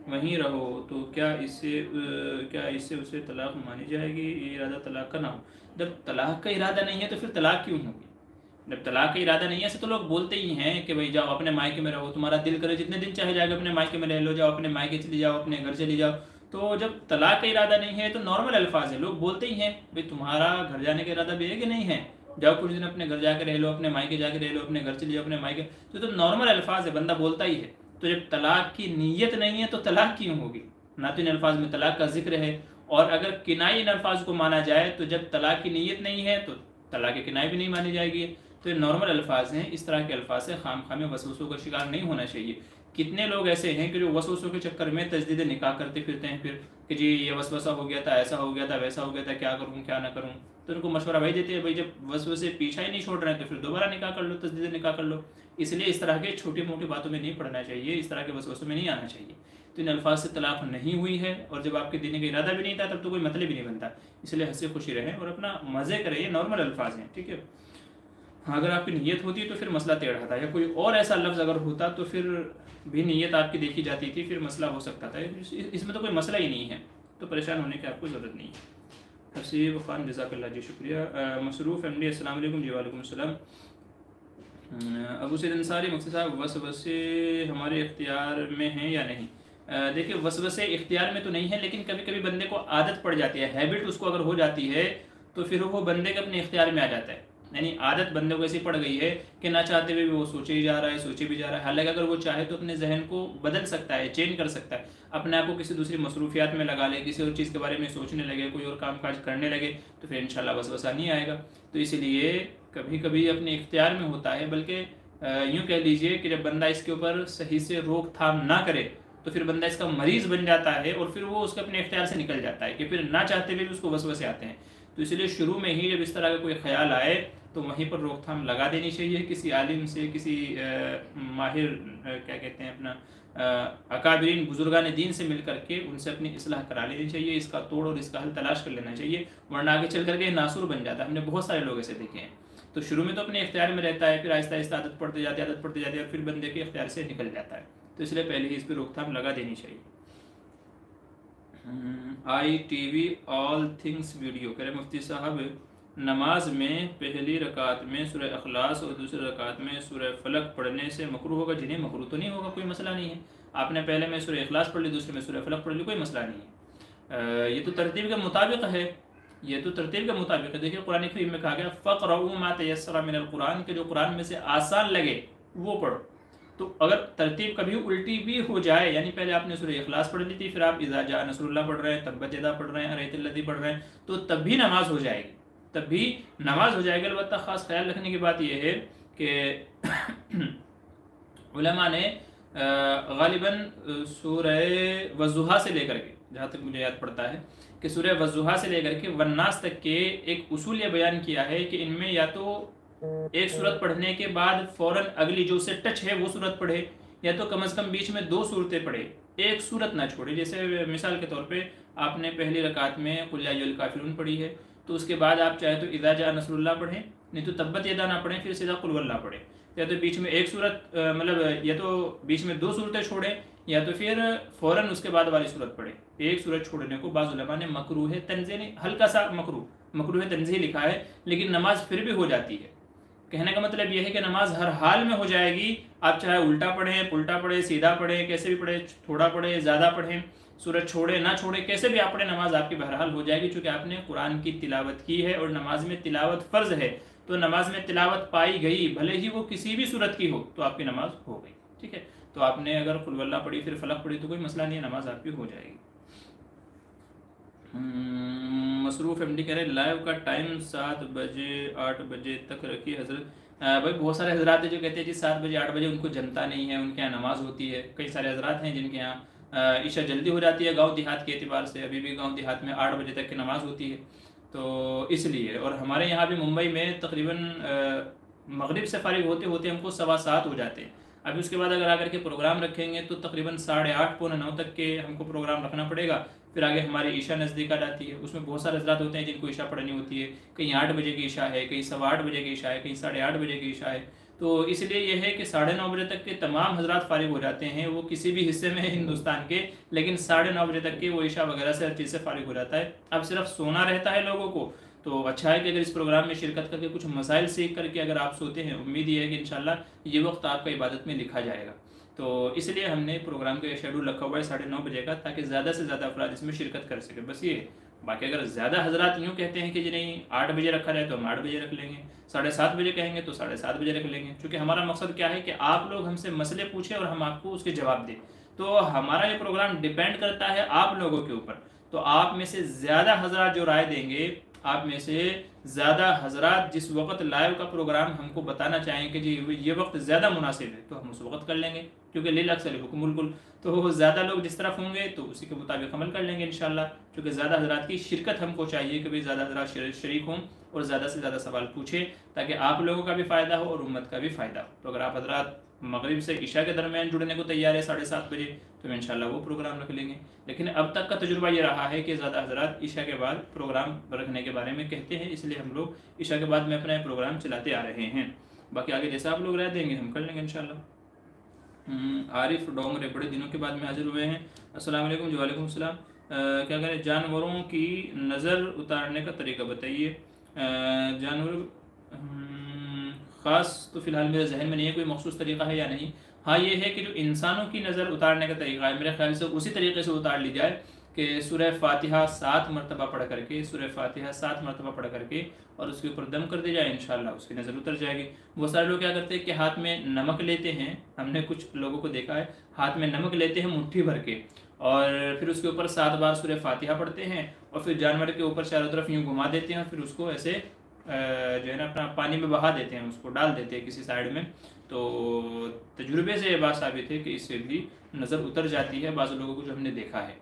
वहीं रहो तो क्या इससे उसे तलाक मानी जाएगी? ये इरादा तलाक का ना हो। जब तलाक का इरादा नहीं है तो फिर तलाक क्यों होगी? जब तलाक का इरादा नहीं है, ऐसे तो लोग बोलते ही हैं कि भाई जाओ अपने मायके में रहो, तुम्हारा दिल करे जितने दिन चाहे जाकर अपने मायके में रह लो, जाओ अपने मायके चली जाओ, अपने घर चली जाओ। तो जब तलाक का इरादा नहीं है तो नॉर्मल अल्फाज है, लोग बोलते ही हैं भाई तुम्हारा घर जाने का इरादा भी है कि नहीं है, जाओ कुछ दिन अपने घर जाकर रह लो, अपने मायके जाकर रह लो, अपने घर चले जाओ अपने मायके। तो नॉर्मल अल्फाज है, बंदा बोलता ही है। तो जब तलाक की नीयत नहीं है तो तलाक क्यों होगी? ना तो इन अल्फाज में तलाक का जिक्र है, और अगर किनाई इन अल्फाज को माना जाए तो जब तलाक की नीयत नहीं है तो तलाक किनाई भी नहीं मानी जाएगी। तो ये नॉर्मल अल्फाज हैं, इस तरह के अल्फाज से खाम खामे वसवसों का शिकार नहीं होना चाहिए। कितने लोग ऐसे हैं कि जो वसवसों के चक्कर में तजदीद निकाह करते फिरते हैं, फिर कि जी ये वसवसा हो गया था, ऐसा हो गया था, वैसा हो गया था, क्या करूँ क्या ना करूँ। तो उनको मशवरा भाई देते हैं, भाई जब वसवसे पीछा ही नहीं छोड़ रहे हैं तो फिर दोबारा निकाह कर लो, तजदीद निकाह कर लो। इसलिए इस तरह के छोटी मोटी बातों में नहीं पड़ना चाहिए, इस तरह के वसवसों में नहीं आना चाहिए। तो इन अल्फाज से तलाक नहीं हुई है, और जब आपके देने का इरादा भी नहीं था तब तो कोई मतलब ही नहीं बनता। इसलिए हंसी खुशी रहें और अपना मज़े करें, ये नॉर्मल अल्फाज हैं, ठीक है। हाँ, अगर आपकी नीयत होती तो फिर मसला टेढ़ा था, या कोई और ऐसा लफ्ज़ अगर होता तो फिर भी नीयत आपकी देखी जाती थी, फिर मसला हो सकता था। इसमें तो कोई मसला ही नहीं है, तो परेशान होने की आपको ज़रूरत नहीं है। हसीब ख़ान जज़ाकल्लाह जी, शुक्रिया। मसरूफ़ एमडी अस्सलाम वालेकुम। जी वालेकुम सलाम। अबू सैद अंसारी मुफ्ती साहब, वसवसे हमारे इख्तियार में हैं या नहीं? देखिए, वसवसे इख्तियार में तो नहीं है, लेकिन कभी कभी बंदे को आदत पड़ जाती है, हैबिट उसको अगर हो जाती है तो फिर वो बंदे के अपने इख्तियार में आ जाता है। यानी आदत बंदे को ऐसी पड़ गई है कि ना चाहते हुए भी वो सोचे ही जा रहा है, सोचे भी जा रहा है। हालांकि अगर वो चाहे तो अपने जहन को बदल सकता है, चेंज कर सकता है, अपने आप को किसी दूसरी मसरूफियात में लगा ले, किसी और चीज़ के बारे में सोचने लगे, कोई और काम काज करने लगे, तो फिर इंशाल्लाह वसवसा नहीं आएगा। तो इसलिए कभी कभी अपने इख्तियार में होता है, बल्कि यूँ कह लीजिए कि जब बंदा इसके ऊपर सही से रोकथाम ना करे तो फिर बंदा इसका मरीज़ बन जाता है, और फिर वो उसके अपने इख्तियार से निकल जाता है कि फिर ना चाहते हुए भी उसको वसवसे आते हैं। तो इसलिए शुरू में ही जब इस तरह का कोई ख्याल आए तो वहीं पर रोकथाम लगा देनी चाहिए, किसी आलिम से, किसी माहिर क्या कहते हैं अपना अकाबरीन बुजुर्गान दीन से मिल करके उनसे अपनी इस्लाह करा लेनी चाहिए, इसका तोड़ और इसका हल तलाश कर लेना चाहिए, वरना आगे चल करके नासुर बन जाता है। हमने बहुत सारे लोग ऐसे देखे हैं। तो शुरू में तो अपने इख्तियार में रहता है, फिर आहिस्ता आहिस्ता आदत पड़ती जाती है, और फिर बंदे के इख्तियार से निकल जाता है। तो इसलिए पहले ही इस पर रोकथाम लगा देनी चाहिए। ITV ऑल थिंग्स वीडियो कह रहे मुफ्ती साहब, नमाज में पहली रकात में सूरह अखलास और दूसरी रकात में सूरह फलक पढ़ने से मकरूह होगा? जिन्हें मकरूह तो नहीं होगा, कोई मसला नहीं है। आपने पहले में सूरह अखलास पढ़ ली, दूसरे में सूरह फलक पढ़ ली, कोई मसला नहीं है। ये तो तरतीब के मुताबिक है, ये तो तरतीब के मुताबिक है। देखिए, कुरान करीम में कहा गया फ़क़रऊ मा तयस्सरा मिनल कुरान, के जो कुरान में से आसान लगे वो पढ़ो। तो अगर तरतीब कभी उल्टी भी हो जाए, यानी पहले आपने सूरह इखलास पढ़ ली थी, फिर आप इज़ा जा नसरुल्लाह पढ़ रहे हैं, तब्बत यदा पढ़ रहे हैं, अरैतल लज़ी पढ़ रहे हैं, तो तब भी नमाज हो जाएगी, तब भी नमाज हो जाएगी। अलबत्ता ख़ास ख्याल रखने की बात यह है कि उलमा ने गालिबन सूरह वज़ुहा से लेकर के, जहाँ तक मुझे याद पड़ता है कि सूरह वज़ुहा से लेकर के वन्नास तक के एक उसूल ये बयान किया है कि इनमें या तो एक सूरत पढ़ने के बाद फ़ौरन अगली जो उससे टच है वो सूरत पढ़े, या तो कम से कम बीच में 2 सूरतें पढ़े, एक सूरत ना छोड़े। जैसे मिसाल के तौर पे आपने पहली रकात में कुल या अय्युहल काफिरून पढ़ी है, तो उसके बाद आप चाहे तो इज़ा जा नसरुल्लाह पढ़ें, नहीं तो तब्बत यदा ना पढ़ें, फिर सीधा कुल वल्लाह पढ़ें। या तो बीच में एक सूरत मतलब या तो बीच में 2 सूरतें छोड़ें, या तो फिर फ़ौरन उसके बाद वाली सूरत पढ़े। एक सूरत छोड़ने को बाज़ उलमा ने मकरूह तंज़ीह, हल्का सा मकरूह तंज़ीह लिखा है, लेकिन नमाज फिर भी हो जाती है। कहने का मतलब यह है कि नमाज हर हाल में हो जाएगी, आप चाहे उल्टा पढ़ें, पुल्टा पढ़ें, सीधा पढ़ें, कैसे भी पढ़ें, थोड़ा पढ़ें, ज़्यादा पढ़ें, सूरत छोड़े ना छोड़े, कैसे भी आप पढ़ें, नमाज आपकी बहरहाल हो जाएगी, चूँकि आपने कुरान की तिलावत की है, और नमाज में तिलावत फ़र्ज़ है। तो नमाज में तिलावत पाई गई, भले ही वो किसी भी सूरत की हो, तो आपकी नमाज हो गई, ठीक है। तो आपने अगर कुल वल्लाह पढ़ी फिर फलक पढ़ी तो कोई मसला नहीं है, नमाज आपकी हो जाएगी। मसरूफ़ एमडी कह रहे लाइव का टाइम 7 बजे 8 बजे तक रखिए हज़रत। भाई बहुत सारे हजरात हैं जो कहते हैं जी 7 बजे 8 बजे उनको जमता नहीं है, उनके यहाँ नमाज़ होती है। कई सारे हजरात हैं जिनके यहाँ ईशा जल्दी हो जाती है गांव देहात के एतबार से, अभी भी गांव देहात में 8 बजे तक की नमाज़ होती है, तो इसलिए। और हमारे यहाँ भी मुंबई में तकरीबन मगरिब से फारिग होते होते हमको 7:15 हो जाते हैं। अभी उसके बाद अगर आकर के प्रोग्राम रखेंगे तो तकरीबन 8:30 पौने 9 तक के हमको प्रोग्राम रखना पड़ेगा, फिर आगे हमारी ईशा नज़दीक आ जाती है, उसमें बहुत सारे हज़रात होते हैं जिनको ईशा पढ़नी होती है। कहीं 8 बजे की ईशा है, कहीं 8:15 बजे की ईशा है, कहीं 8:30 बजे की ईशा है। तो इसलिए यह है कि 9:30 बजे तक के तमाम हज़रात फारिग हो जाते हैं, वो किसी भी हिस्से में है हिंदुस्तान के, लेकिन 9:30 बजे तक के वो ईशा वगैरह से हर चीज़ से फारिग हो जाता है। अब सिर्फ सोना रहता है लोगों को, तो अच्छा है कि अगर इस प्रोग्राम में शिरकत करके कुछ मसाइल सीख करके अगर आप सोते हैं, उम्मीद ये है कि इंशाल्लाह ये वक्त आपका इबादत में लिखा जाएगा। तो इसलिए हमने प्रोग्राम का शेड्यूल रखा हुआ है 9:30 बजे का, ताकि ज़्यादा से ज़्यादा अफराद इसमें शिरकत कर सके, बस ये। बाकी अगर ज़्यादा हजरात यूँ कहते हैं कि जी नहीं 8 बजे रखा जाए तो हम 8 बजे रख लेंगे, 7:30 बजे कहेंगे तो 7:30 बजे रख लेंगे, क्योंकि हमारा मकसद क्या है कि आप लोग हमसे मसले पूछें और हम आपको उसके जवाब दें। तो हमारा ये प्रोग्राम डिपेंड करता है आप लोगों के ऊपर। तो आप में से ज़्यादा हजरात जो राय देंगे, आप में से ज़्यादा हजरात जिस वक्त लाइव का प्रोग्राम हमको बताना चाहें कि जी ये वक्त ज़्यादा मुनासिब है, तो हम उस वक्त कर लेंगे, क्योंकि लिल अक्सर हुक्मुल कुल। तो ज़्यादा लोग जिस तरफ होंगे तो उसी के मुताबिक अमल कर लेंगे इंशाल्लाह, क्योंकि ज़्यादा हजरात की शिरकत हमको चाहिए कि भाई ज़्यादा हजरात शरीक हों और ज़्यादा से ज़्यादा सवाल पूछें, ताकि आप लोगों का भी फ़ायदा हो और उम्मत का भी फ़ायदा हो। तो अगर आप हजरात मगरिब से इशा के दरमियान जुड़ने को तैयार है 7:30 बजे, तो हम इंशाल्लाह वो प्रोग्राम रख लेंगे। लेकिन अब तक का तजुर्बा ये रहा है कि ज़्यादा हजरात इशा के बाद प्रोग्राम रखने के बारे में कहते हैं, इसलिए हम लोग इशा के बाद में अपना प्रोग्राम चलाते आ रहे हैं। बाकी आगे जैसा आप लोग राय देंगे हम कर लेंगे इंशाल्लाह। आरिफ डोंगरे बड़े दिनों के बाद में हाजिर हुए हैं। अस्सलाम वालेकुम। जी वालेकुम सलाम। क्या करें, जानवरों की नज़र उतारने का तरीका बताइए। जानवर ख़ास तो फ़िलहाल मेरे जहन में नहीं है कोई मखसूस तरीका है या नहीं। हाँ ये है कि जो इंसानों की नज़र उतारने का तरीका है, मेरे ख्याल से उसी तरीके से उतार ली जाए कि सूरह फातिहा 7 मरतबा पढ़ करके, सूरह फातिहा 7 मरतबा पढ़ करके और उसके ऊपर दम कर दी जाए, इंशाल्लाह उसकी नज़र उतर जाएगी। बहुत सारे लोग क्या करते हैं कि हाथ में नमक लेते हैं, हमने कुछ लोगों को देखा है हाथ में नमक लेते हैं मुट्ठी भर के, और फिर उसके ऊपर 7 बार सूरह फातिहा पढ़ते हैं और फिर जानवर के ऊपर चारों तरफ यूँ घुमा देते हैं और फिर उसको ऐसे जो है ना अपना पानी में बहा देते हैं, उसको डाल देते हैं किसी साइड में। तो तजुर्बे से ये बात साबित है कि इससे भी नज़र उतर जाती है बाज़ लोगों को, जो हमने देखा है।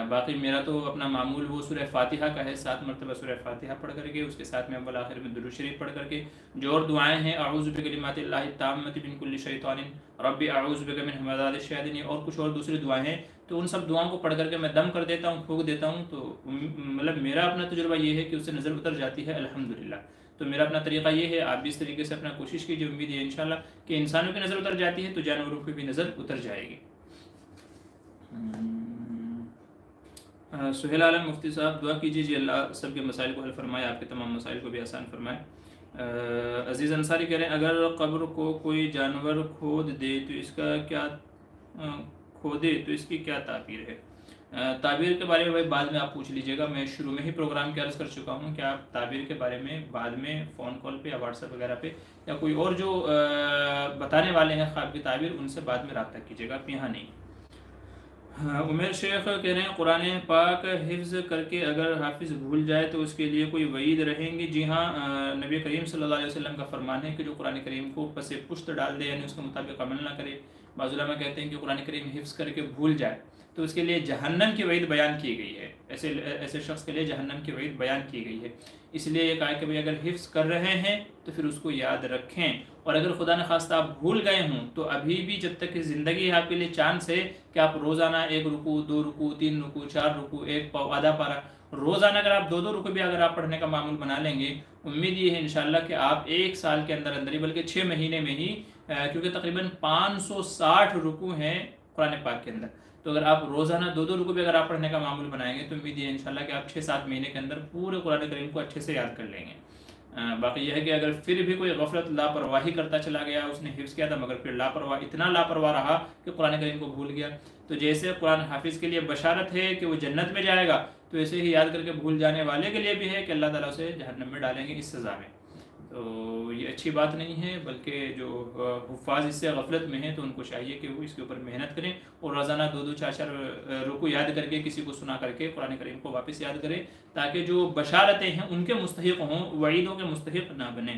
बाकी मेरा तो अपना मामूल वो सूरह फातिहा का है, 7 मरतबा सूरह फातिहा पढ़ करके उसके साथ में अव्वल आखिर में दुरूद शरीफ पढ़ करके जो और दुआएं हैं, अऊज़ु बिकलिमातिल्लाहि ताम्मति मिन कुल्लि शैतानिन रब्बी अऊज़ु बिका मिन हमाज़ातिश शयातीन, और कुछ और दूसरी दुआएं हैं, तो उन सब दुआओं को पढ़ करके मैं दम कर देता हूँ, फूंक देता हूँ। तो मतलब मेरा अपना तजुर्बा ये है कि उससे नज़र उतर जाती है अल्हम्दुलिल्लाह। तो मेरा अपना तरीका ये है, आप भी इस तरीके से अपना कोशिश कीजिए। उम्मीद है इंशाल्लाह कि इंसानों की नज़र उतर जाती है तो जानवरों की भी नज़र उतर जाएगी। सुहेल आलम मुफ्ती साहब दुआ कीजिए जी अल्लाह सबके मसाइल को हल फरमाए, आपके तमाम मसाइल को भी आसान फरमाए। अज़ीज़ अंसारी कह रहे हैं अगर कब्र को कोई जानवर खोद दे तो इसका क्या खोदे तो इसकी क्या ताबीर है। ताबीर के बारे में भाई बाद में आप पूछ लीजिएगा, मैं शुरू में ही प्रोग्राम के अर्ज़ कर चुका हूँ कि आप ताबीर के बारे में बाद में फ़ोन कॉल पे या व्हाट्सएप वगैरह पे या कोई और जो बताने वाले हैं ख्वाब की ताबीर, उनसे बाद में रब्ता कीजिएगा, आप यहाँ नहीं। हाँ, उमेर शेख कह रहे हैं कुरान पाक हिफ्ज़ करके अगर हाफिज़ भूल जाए तो उसके लिए कोई वईद रहेंगी। जी हाँ, नबी करीम सल्लल्लाहु अलैहि वसल्लम का फरमान है कि जो कुरान करीम को पसे पुश्त डाल दे, यानी उसके मुताबिक अमल ना करे। बाज़ उलमा कहते हैं कि कुरान करीम हिफ्ज़ करके भूल जाए तो उसके लिए जहन्नम की वईद बयान की गई है, ऐसे शख्स के लिए जहन्नम की वईद बयान की गई है। इसलिए ये कहा कि भाई अगर हिफ्ज़ कर रहे हैं तो फिर उसको याद रखें, और अगर खुदा न खास्ता आप भूल गए हों तो अभी भी जब तक कि ज़िंदगी है आपके लिए चांस है कि आप रोज़ाना 1 रुकू, 2 रुकू, 3 रुकू, 4 रुकू, 1 आधा पारा रोज़ाना अगर आप 2-2 रुकू भी अगर आप पढ़ने का मामूल बना लेंगे, उम्मीद ये है इंशाल्लाह कि आप 1 साल के अंदर अंदर ही, बल्कि 6 महीने में ही, क्योंकि तकरीबन 560 रुकू हैं कुरान पाक के अंदर, तो अगर आप रोज़ाना 2-2 रुकू भी अगर आप पढ़ने का मामूल बनाएंगे तो उम्मीद ये इंशाल्लाह कि आप 6-7 महीने के अंदर पूरे कुरान करीम को अच्छे से याद कर लेंगे। बाकी यह है कि अगर फिर भी कोई गफलत लापरवाही करता चला गया, उसने हिफ्ज़ किया था मगर फिर इतना लापरवाह रहा कि कुरान करीम को भूल गया, तो जैसे कुरान हाफिज़ के लिए बशारत है कि वो जन्नत में जाएगा, तो ऐसे ही याद करके भूल जाने वाले के लिए भी है कि अल्लाह ताला उसे जहन्नम में डालेंगे इस सज़ा में। तो ये अच्छी बात नहीं है, बल्कि जो हुफ़ाज़ इससे गफलत में हैं तो उनको चाहिए कि वो इसके ऊपर मेहनत करें और रोज़ाना 2-2, 4-4 रुकू याद करके किसी को सुना करके कुरान करीम को वापस याद करें, ताकि जो बशारतें हैं उनके मुस्तहिक हों, वईदों के मुस्तहिक ना बने।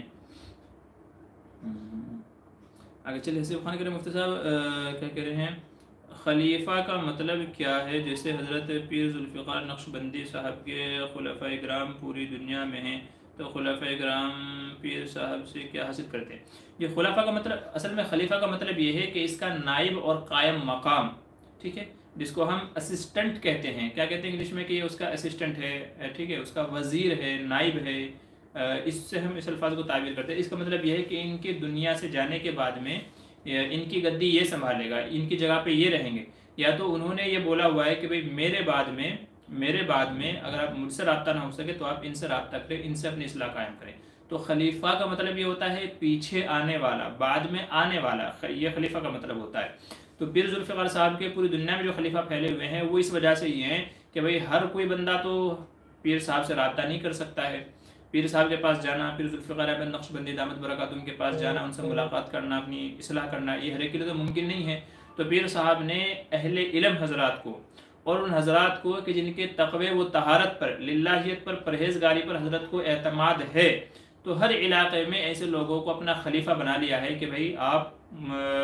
आगे चलिए हसीब खान करें मुफ्ती साहब क्या कह रहे हैं, खलीफा का मतलब क्या है। जैसे हज़रत पीर ज़ुल्फ़िकार नक्शबंदी साहब के खुलफ़ाए किराम पूरी दुनिया में हैं, तो खुलफ़ाए किराम पीर साहब से क्या हासिल करते हैं। ये खुलफ़ा का मतलब, असल में खलीफा का मतलब ये है कि इसका नाइब और कायम मकाम, ठीक है, जिसको हम असिस्टेंट कहते हैं, क्या कहते हैं इंग्लिश में कि ये उसका असिस्टेंट है, ठीक है, उसका वज़ीर है, नाइब है, इससे हम इस अल्फाज को ताबीर करते हैं। इसका मतलब यह है कि इनके दुनिया से जाने के बाद में इनकी गद्दी ये संभालेगा, इनकी जगह पे ये रहेंगे। या तो उन्होंने ये बोला हुआ है कि भाई मेरे बाद में अगर आप मुझसे रब्ता ना हो सके तो आप इनसे रब्ता करें, इनसे अपनी इस्लाह कायम करें। तो खलीफा का मतलब ये होता है पीछे आने वाला, बाद में आने वाला, ये खलीफा का मतलब होता है। तो पीर जुल्फ़िकार साहब के पूरी दुनिया में जो खलीफा फैले हुए हैं वो इस वजह से ये हैं कि भाई हर कोई बंदा तो पीर साहब से रब्ता नहीं कर सकता है। पीर साहब के पास जाना, पीर जुल्फ़िकार अहमद नक्शबंदी दामत बरकातुहू के पास जाना, उनसे मुलाकात करना, अपनी इस्लाह करना, ये हर एक के लिए तो मुमकिन नहीं है। तो पीर साहब ने अहले इल्म हजरात को और उन हजरात को कि जिनके तक़वे व तहारत पर, लिल्लाहियत पर, परहेज़गारी पर हजरत को एतमाद है, तो हर इलाके में ऐसे लोगों को अपना खलीफा बना लिया है कि भाई आप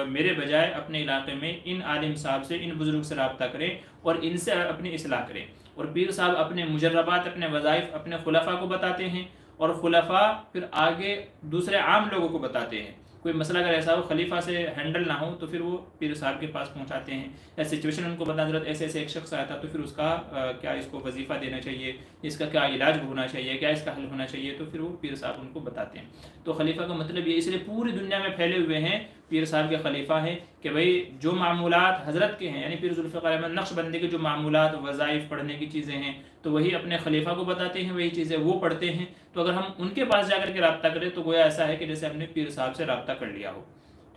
मेरे बजाय अपने इलाके में इन आलिम साहब से, इन बुज़ुर्ग से रब्ता करें और इनसे अपनी इस्लाह करें। और पीर साहब अपने मुजर्रबात, अपने वज़ाइफ अपने खुलफ़ा को बताते हैं और खुलफ़ा फिर आगे दूसरे आम लोगों को बताते हैं। कोई मसला अगर ऐसा हो खलीफा से हैंडल ना हो तो फिर वो पीर साहब के पास पहुंचाते हैं, या सिचुएशन उनको बता, हज़रत ऐसे ऐसे एक शख्स आया था तो फिर उसका क्या इसको वजीफ़ा देना चाहिए, इसका क्या इलाज होना चाहिए, क्या इसका हल होना चाहिए, तो फिर वो पीर साहब उनको बताते हैं। तो खलीफा का मतलब ये, इसलिए पूरी दुनिया में फैले हुए हैं पीर साहब के खलीफा हैं कि भाई जो मामूलात हज़रत के हैं, यानी पीर जुल्फ़िकार अहमद नक्शबंदी के जो मामूलात, वज़ाइफ, पढ़ने की चीज़ें हैं, तो वही अपने खलीफा को बताते हैं, वही चीज़ें वो पढ़ते हैं। तो अगर हम उनके पास जाकर के रब्ता करें तो गोया ऐसा है कि जैसे हमने पीर साहब से रब्ता कर लिया हो।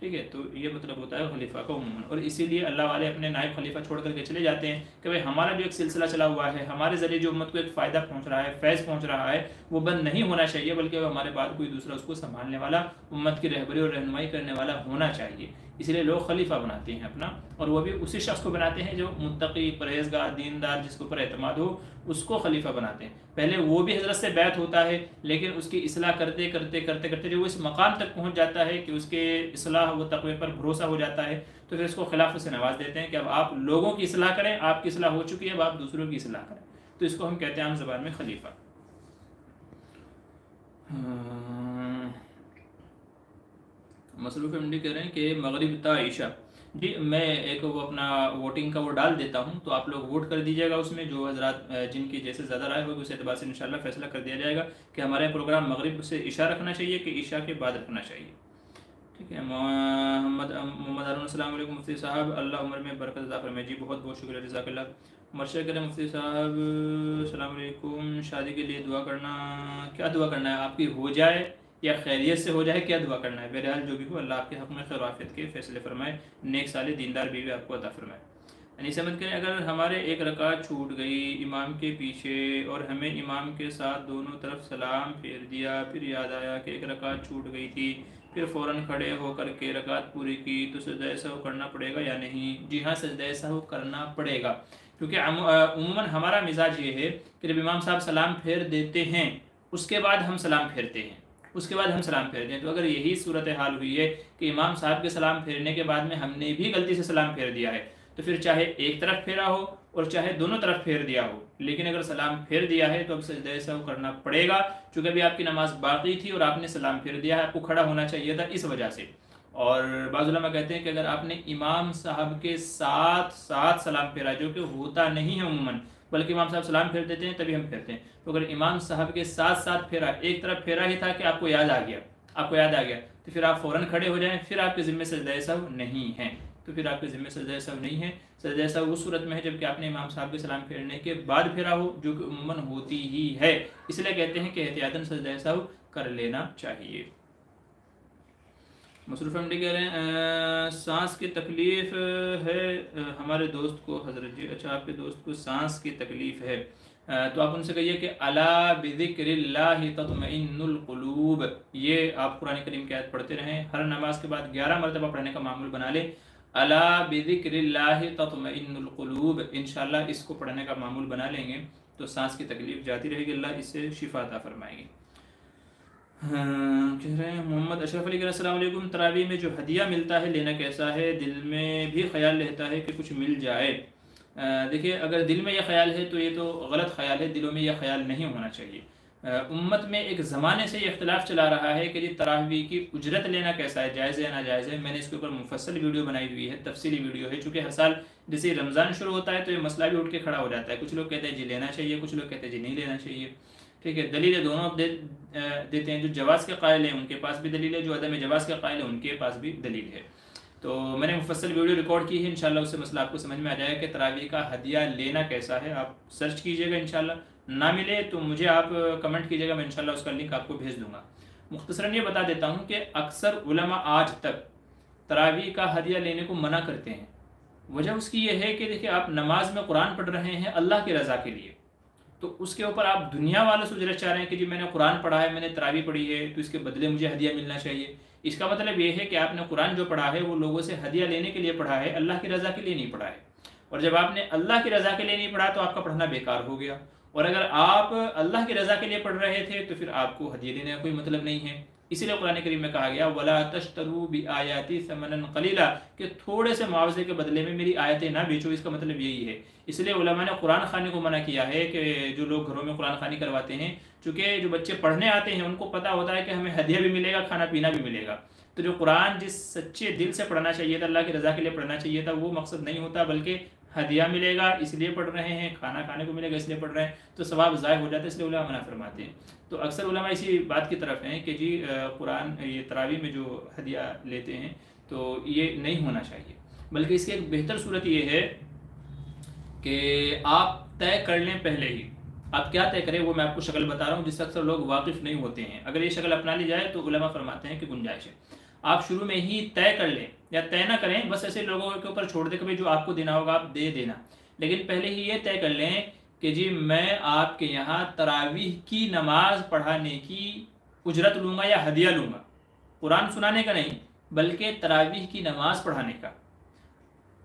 ठीक है, तो ये मतलब होता है खलीफा का उमूमन। और इसीलिए अल्लाह वाले अपने नायब खलीफा छोड़ करके चले जाते हैं कि भाई हमारा जो एक सिलसिला चला हुआ है, हमारे ज़रिए जो उम्मत को एक फ़ायदा पहुंच रहा है, फैज़ पहुंच रहा है, वो बंद नहीं होना चाहिए, बल्कि हमारे बाद कोई दूसरा उसको संभालने वाला, उम्मत की रहबरी और रहनुमाई करने वाला होना चाहिए। इसलिए लोग खलीफा बनाते हैं अपना, और वो भी उसी शख्स को बनाते हैं जो मुत्तकी, परहेज़गार, दीनदार, जिसके ऊपर एतमाद हो, उसको खलीफा बनाते हैं। पहले वो भी हज़रत से बैत होता है, लेकिन उसकी इस्लाह करते करते करते करते जो वो इस मकाम तक पहुँच जाता है कि उसके इस्लाह व तक़वे पर भरोसा हो जाता है, तो फिर इसको खिलाफत से नवाज देते हैं कि अब आप लोगों की इस्लाह करें, आपकी इस्लाह हो चुकी है, अब आप दूसरों की इस्लाह करें। तो इसको हम कहते हैं आम ज़बान में खलीफा। मसरूफ़ एमडी कह रहे हैं कि मगरिब ता ईशा। जी, मैं एक वो अपना वोटिंग का वो डाल देता हूँ, तो आप लोग वोट कर दीजिएगा उसमें, जो हजरात जिनकी जैसे ज़्यादा राय होगी उस एतबार से इंशाल्लाह फैसला कर दिया जाएगा कि हमारे प्रोग्राम मगरिब से ईशा रखना चाहिए कि ईशा के बाद रखना चाहिए। ठीक है, मोहम्मद अस्सलाम वालेकुम मुफ्ती साहब, अल्लाह उम्र में बरकत अता फरमाए। जी बहुत बहुत शुक्रिया, जज़ाकल्लाह। मशर करें मुफ्ती साहब, अस्सलाम वालेकुम। शादी के लिए दुआ करना, क्या दुआ करना है, आपकी हो जाए या खैरियत से हो जाए, क्या दुआ करना है, बहरहाल जो भी हो अल्लाह आपके हक़ में खैर आफियत के फ़ैसले फरमाए, नेक साले दीनदार बीवी आपको अता फरमाए। यानी समझ करें, अगर हमारे एक रकात छूट गई इमाम के पीछे और हमें इमाम के साथ दोनों तरफ सलाम फेर दिया, फिर याद आया कि एक रकात छूट गई थी, फिर फ़ौरन खड़े होकर के रकात पूरी की, तो सजदा सहव करना पड़ेगा या नहीं? जी हाँ, सजदा सहव करना पड़ेगा, क्योंकि उमूमन हमारा मिजाज ये है कि जब इमाम साहब सलाम फेर देते हैं उसके बाद हम सलाम फेरते हैं, उसके बाद हम सलाम फेरते हैं। तो अगर यही सूरत हाल हुई है कि इमाम साहब के सलाम फेरने के बाद में हमने भी गलती से सलाम फेर दिया है, तो फिर चाहे एक तरफ फेरा हो और चाहे दोनों तरफ फेर दिया हो, लेकिन अगर सलाम फेर दिया है तो अब सजदा सहव करना पड़ेगा, क्योंकि अभी आपकी नमाज बाकी थी और आपने सलाम फेर दिया है, आपको खड़ा होना चाहिए था इस वजह से। और बाज़ उलमा कहते हैं कि अगर आपने इमाम साहब के साथ साथ सलाम फेरा, जो कि होता नहीं है उमूमन, बल्कि इमाम साहब सलाम फेर देते हैं तभी हम फेरते हैं, तो अगर इमाम साहब के साथ साथ फेरा, एक तरफ फेरा ही था कि आपको याद आ गया, तो फिर आप फ़ौरन खड़े हो जाएं, फिर आपके ज़िम्मे सजदा सहव नहीं है, तो फिर आपके ज़िम्मे सजदा सहव नहीं है। सजदा सहव उस सूरत में है जबकि आपने इमाम साहब के सलाम फेरने के बाद फेरा हो, जो कि उम्मन होती ही है। इसलिए कहते हैं कि एहतियातन सजदा सहव कर लेना चाहिए। मसरूफ़ एमडी कह रहे हैं सांस की तकलीफ़ है हमारे दोस्त को, हज़रत जी अच्छा आपके दोस्त को सांस की तकलीफ़ है, तो आप उनसे कहिए कि अला बिज़िक्रिल्लाहि तत्मइन्नुल क़ुलूब, ये आप कुरान करीम की आयत पढ़ते रहें, हर नमाज के बाद 11 मरतबा पढ़ने का मामूल बना लें, अला बिज़िक्रिल्लाहि तत्मइन्नुल क़ुलूब। इंशाअल्लाह इसको पढ़ने का मामूल बना लेंगे तो सांस की तकलीफ़ जाती रहेगी, अल्लाह इससे शिफा अता फरमाएंगे। कह रहे हैं मोहम्मद अशरफ अली, अस्सलाम वालेकुम, तरावी में जो हदिया मिलता है लेना कैसा है? दिल में भी ख्याल रहता है कि कुछ मिल जाए। देखिए, अगर दिल में यह ख्याल है तो ये तो गलत ख्याल है, दिलों में यह ख्याल नहीं होना चाहिए। उम्मत में एक ज़माने से ये इख्तिलाफ चला रहा है कि जी तरावीह की उजरत लेना कैसा है, जायज़ है या नाजायज़ है। मैंने इसके ऊपर मुफस्सल वीडियो बनाई हुई है, तफसीली वीडियो है। चूँकि हर साल जैसे रमज़ान शुरू होता है तो ये मसला भी उठ के खड़ा हो जाता है। कुछ लोग कहते हैं जी लेना चाहिए, कुछ लोग कहते हैं जी नहीं लेना चाहिए। ठीक है, दलीलें दोनों देते हैं। जो जवाज़ के कायल हैं उनके पास भी दलील है, जो अदम जवाज़ के कायल हैं उनके पास भी दलील है। तो मैंने मुफस्सल वीडियो रिकॉर्ड की है, इंशाल्लाह उससे मसला आपको समझ में आ जाएगा कि तरावीह का हदिया लेना कैसा है। आप सर्च कीजिएगा, इंशाल्लाह ना मिले तो मुझे आप कमेंट कीजिएगा, मैं इंशाल्लाह उसका लिंक आपको भेज दूंगा। मुख्तसरन ये बता देता हूँ कि अक्सर उलमा आज तक तरावीह का हदिया लेने को मना करते हैं। वजह उसकी ये है कि देखिए, आप नमाज में कुरान पढ़ रहे हैं अल्लाह की रज़ा के लिए, तो उसके ऊपर आप दुनिया वालों से उजरत चाह रहे हैं कि जी मैंने कुरान पढ़ा है, मैंने तरावी पढ़ी है, तो इसके बदले मुझे हदिया मिलना चाहिए। इसका मतलब ये है कि आपने कुरान जो पढ़ा है वो लोगों से हदिया लेने के लिए पढ़ा है, अल्लाह की रज़ा के लिए नहीं पढ़ा है। और जब आपने अल्लाह की रज़ा के लिए नहीं पढ़ा तो आपका पढ़ना बेकार हो गया। और अगर आप अल्लाह की रज़ा के लिए पढ़ रहे थे तो फिर आपको हदिया देने का कोई मतलब नहीं है। इसीलिए कुरान करीम में कहा गया वला तश्तरू बि आयाती समनन कलीला, कि थोड़े से मुआवजे के बदले में मेरी आयतें ना बेचो। इसका मतलब यही है। इसलिए उलमा ने कुरान खानी को मना किया है कि जो लोग घरों में कुरान खानी करवाते हैं, चूँकि जो बच्चे पढ़ने आते हैं उनको पता होता है कि हमें हदिया भी मिलेगा, खाना पीना भी मिलेगा। तो जो कुरान जिस सच्चे दिल से पढ़ना चाहिए था, अल्लाह की रज़ा के लिए पढ़ना चाहिए था, वो मकसद नहीं होता, बल्कि हदिया मिलेगा इसलिए पढ़ रहे हैं, खाना खाने को मिलेगा इसलिए पढ़ रहे हैं, तो सवाब ज़ाय हो जाता है, इसलिए उलमा मना फरमाते हैं। तो अक्सर उलमा इसी बात की तरफ हैं कि जी कुरान ये तरावी में जो हदिया लेते हैं तो ये नहीं होना चाहिए। बल्कि इसकी एक बेहतर सूरत ये है कि आप तय कर लें पहले ही। आप क्या तय करें वो मैं आपको शक्ल बता रहा हूँ, जिससे अक्सर लोग वाकिफ़ नहीं होते हैं। अगर ये शक्ल अपना ली जाए तो उलमा फरमाते हैं कि गुंजाइश है। आप शुरू में ही तय कर लें, या तय ना करें, बस ऐसे लोगों के ऊपर छोड़ दें कि भाई जो आपको देना होगा आप दे देना, लेकिन पहले ही ये तय कर लें कि जी मैं आपके यहाँ तरावीह की नमाज पढ़ाने की उजरत लूँगा या हदिया लूँगा। कुरान सुनाने का नहीं, बल्कि तरावीह की नमाज पढ़ाने का।